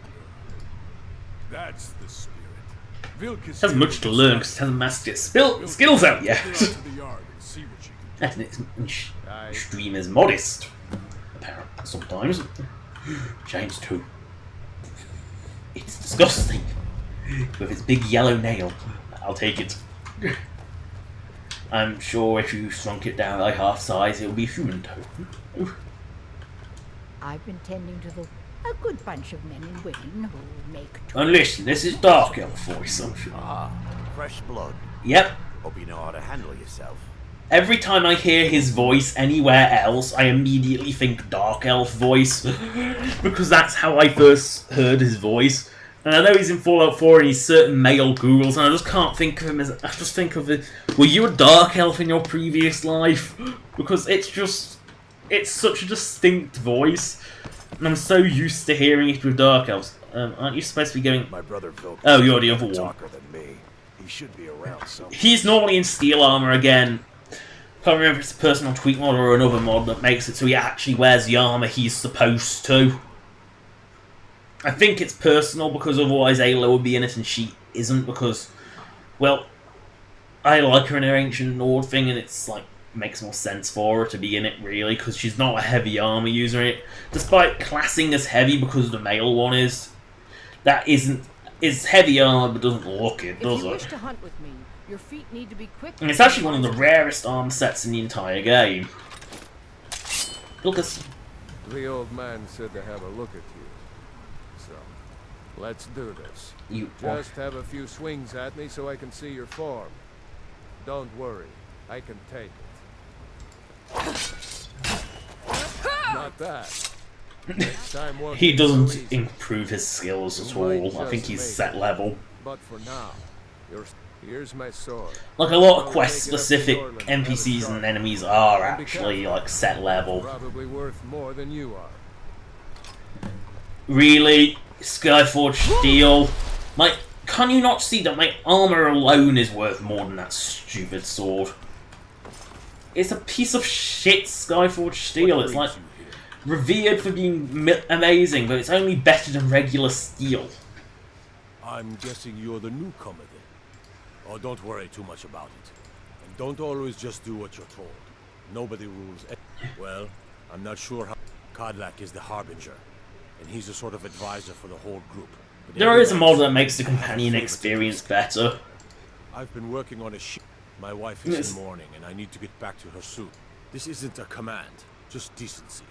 [SPEAKER 9] That's the spirit.
[SPEAKER 1] It has much to learn because it hasn't mastered its skills out yet. That stream is modest. Apparently, sometimes. James too. It's disgusting. With its big yellow nail. I'll take it. I'm sure if you shrunk it down by half size, it would be human toe.
[SPEAKER 15] I've been tending to a good bunch of men and women who make...
[SPEAKER 1] And listen, this is Dark Elf voice, I'm sure.
[SPEAKER 16] Ah, fresh blood.
[SPEAKER 1] Yep.
[SPEAKER 16] Hope you know how to handle yourself.
[SPEAKER 1] Every time I hear his voice anywhere else, I immediately think Dark Elf voice. Because that's how I first heard his voice. And I know he's in Fallout 4 and he's certain male Googles, and I just can't think of him as... I just think of it... Were you a Dark Elf in your previous life? Because it's just... It's such a distinct voice. And I'm so used to hearing it with Dark Elves. Aren't you supposed to be going...
[SPEAKER 16] My brother Phil.
[SPEAKER 1] Oh, you're the other one.
[SPEAKER 16] Than me. He should be around somewhere.
[SPEAKER 1] He's normally in steel armor again. Can't remember if it's a personal tweak mod or another mod that makes it so he actually wears the armor he's supposed to. I think it's personal because otherwise Ayla would be in it and she isn't because, well, I like her in her Ancient Nord thing and it's like, makes more sense for her to be in it really because she's not a heavy armor user in it. Despite classing as heavy because the male one is, that isn't, is heavy armor but doesn't look it, does
[SPEAKER 12] If you
[SPEAKER 1] it?
[SPEAKER 12] wish to hunt with me, your feet need to be quick.
[SPEAKER 1] And it's actually one of the rarest armor sets in the entire game. Lucas.
[SPEAKER 4] The old man said to have a look at you. So, let's do this.
[SPEAKER 1] You
[SPEAKER 4] just have a few swings at me so I can see your form. Don't worry, I can take it. Not that. Next time won't
[SPEAKER 1] He
[SPEAKER 4] be so
[SPEAKER 1] doesn't
[SPEAKER 4] easy.
[SPEAKER 1] improve his skills at
[SPEAKER 4] You might
[SPEAKER 1] all. I think
[SPEAKER 4] just
[SPEAKER 1] he's
[SPEAKER 4] make
[SPEAKER 1] set
[SPEAKER 4] it.
[SPEAKER 1] level.
[SPEAKER 4] But for now, here's my sword.
[SPEAKER 1] Like a lot of
[SPEAKER 4] I'll
[SPEAKER 1] quest-specific
[SPEAKER 4] take it up to Norland,
[SPEAKER 1] NPCs
[SPEAKER 4] have a
[SPEAKER 1] and
[SPEAKER 4] shot.
[SPEAKER 1] enemies are
[SPEAKER 4] And be
[SPEAKER 1] actually
[SPEAKER 4] careful.
[SPEAKER 1] like set level.
[SPEAKER 4] Probably worth more than you are.
[SPEAKER 1] Really, Skyforged steel. Like, can you not see that my armor alone is worth more than that stupid sword? It's a piece of shit Skyforged steel. It's like revered for being amazing, but it's only better than regular steel.
[SPEAKER 6] I'm guessing you're the newcomer then. Oh, don't worry too much about it. And don't always just do what you're told. Nobody rules. Well, I'm not sure how... Kodlak is the Harbinger, and he's a sort of advisor for the whole group. But
[SPEAKER 1] There is a
[SPEAKER 6] everybody-
[SPEAKER 1] mod that makes the companion experience better.
[SPEAKER 6] I've been working on a ship. My wife is in mourning, and I need to get back to her soon. This isn't a command, just decency.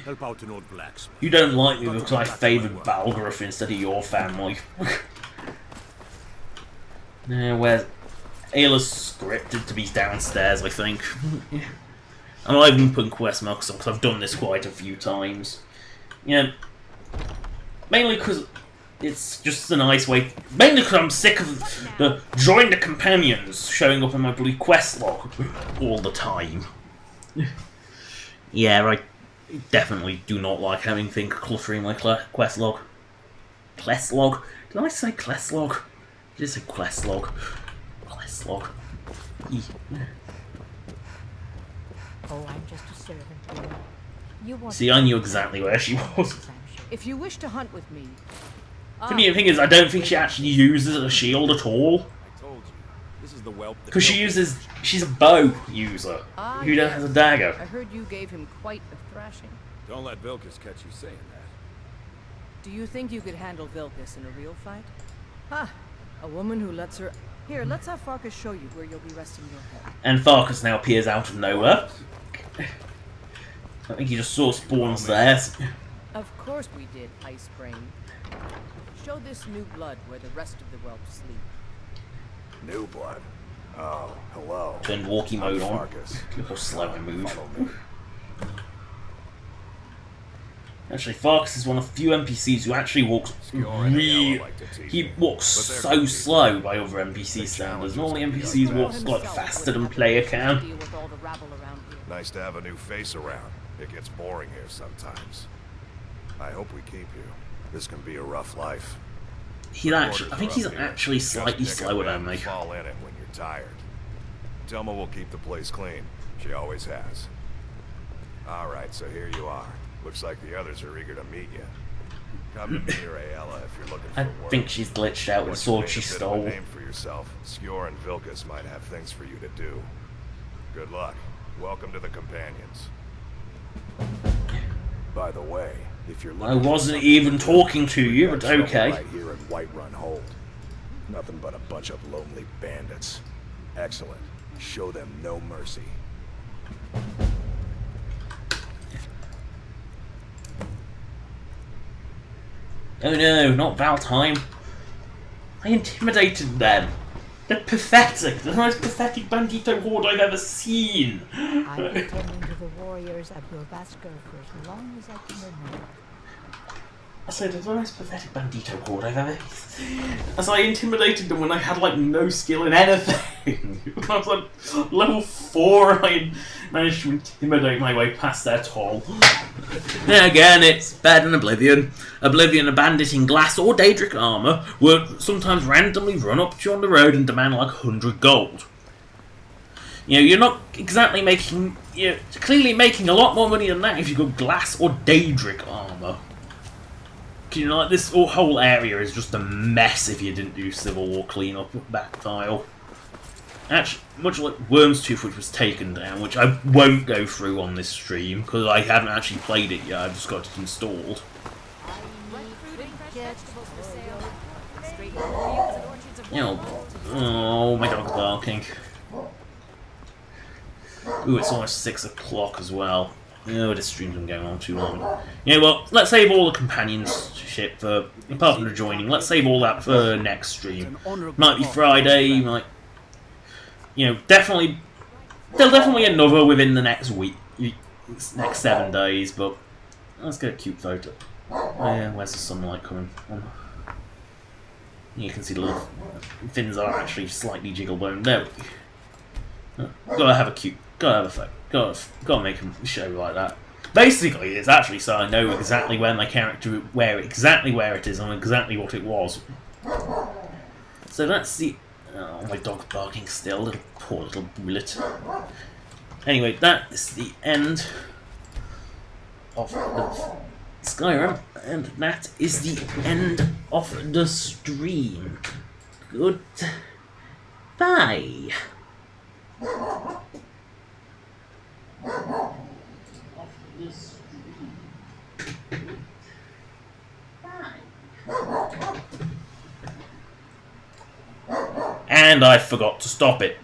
[SPEAKER 6] Help out an old blacksmith.
[SPEAKER 1] You don't like me because I favoured Balgruth instead of your family. Where's Ayla's scripted to be downstairs, I think. I'm not even putting quest marks on because I've done this quite a few times. Yeah, mainly because it's just a nice way. Mainly because I'm sick of the join the companions showing up in my bloody quest log all the time. Yeah, I definitely do not like having things cluttering my quest log. Quest log? Did I say quest log? Did I say quest log? Quest log.
[SPEAKER 15] Oh, I'm just a servant, dear. You want
[SPEAKER 1] See, I knew exactly where she was.
[SPEAKER 12] If you wish to hunt with me,
[SPEAKER 1] Funny thing is, I don't think she actually uses a shield at all.
[SPEAKER 14] I told you. This is the whelp that
[SPEAKER 1] Because she's a bow user who
[SPEAKER 12] yes.
[SPEAKER 1] has a dagger.
[SPEAKER 12] I heard you gave him quite a thrashing.
[SPEAKER 14] Don't let Vilkas catch you saying that.
[SPEAKER 12] Do you think you could handle Vilkas in a real fight? Ha! A woman who lets her... Here, let's have Farkas show you where you'll be resting your head.
[SPEAKER 1] And Farkas now appears out of nowhere. I think he just sort of spawns there.
[SPEAKER 12] Of course we did, Ice Brain. Show this new blood where the rest of the whelps sleep.
[SPEAKER 16] New blood? Oh, hello.
[SPEAKER 1] Turn walkie mode on.
[SPEAKER 16] Farkas.
[SPEAKER 1] Look how slow I move.
[SPEAKER 16] Follow me.
[SPEAKER 1] Actually, Farkas is one of the few NPCs who actually walks he walks so slow by other NPC standards. Normally NPCs walk like faster than player can.
[SPEAKER 16] Nice to have a new face around. It gets boring here sometimes. I hope we keep you. This can be a rough life.
[SPEAKER 1] I think he's actually slightly slower than me.
[SPEAKER 16] Fall in it when you're tired. Thelma will keep the place clean. She always has. Alright, so here you are. Looks like the others are eager to meet you. Come to me or Ayala if you're looking for
[SPEAKER 1] I
[SPEAKER 16] work.
[SPEAKER 1] think she's glitched out with the sword she stole.
[SPEAKER 16] Name for yourself. Skjor and Vilkas might have things for you to do. Good luck. Welcome to the Companions.
[SPEAKER 6] By the way, if you're
[SPEAKER 1] I wasn't even talking to you, but okay.
[SPEAKER 6] Right here in Whiterun Hold. Nothing but a bunch of lonely bandits. Excellent. Show them no mercy.
[SPEAKER 1] Oh no, not Valtime. I intimidated them. They're pathetic. They're the most pathetic bandito horde I've ever seen.
[SPEAKER 15] I've been tending to the warriors of Yorvaskar for as long as I can remember.
[SPEAKER 1] I said they're the most pathetic bandito horde I've ever seen. As I intimidated them when I had like no skill in anything. I was like level 4 and I managed to intimidate my way past their toll. Then again, it's better than Oblivion. Oblivion, a bandit in glass or Daedric armour would sometimes randomly run up to you on the road and demand like 100 gold. You know, you're not exactly making... You're clearly making a lot more money than that if you've got glass or Daedric armour. You know, like this whole area is just a mess if you didn't do Civil War cleanup back tile. Actually, much like Worm's Tooth, which was taken down, which I won't go through on this stream because I haven't actually played it yet. I've just got it installed. You know, oh, my dog's barking. Ooh, it's almost 6 o'clock as well. Oh, this stream's been going on too long. Yeah, well, let's save all the companionship for, apart from the joining, let's save all that for next stream. Might be Friday, might, you know, definitely, there'll definitely be another within the next week, next 7 days, but let's get a cute photo. Oh yeah, where's the sunlight coming from? You can see the little fins are actually slightly jiggle boned. There we go. Gotta have a cute, gotta have a photo. Gotta make a show like that. Basically, it's actually so I know exactly where my character, exactly where it is and exactly what it was. So that's the... Oh, my dog's barking still, little poor little bullet. Anyway, that is the end of Skyrim, and that is the end of the stream. Goodbye. And I forgot to stop it.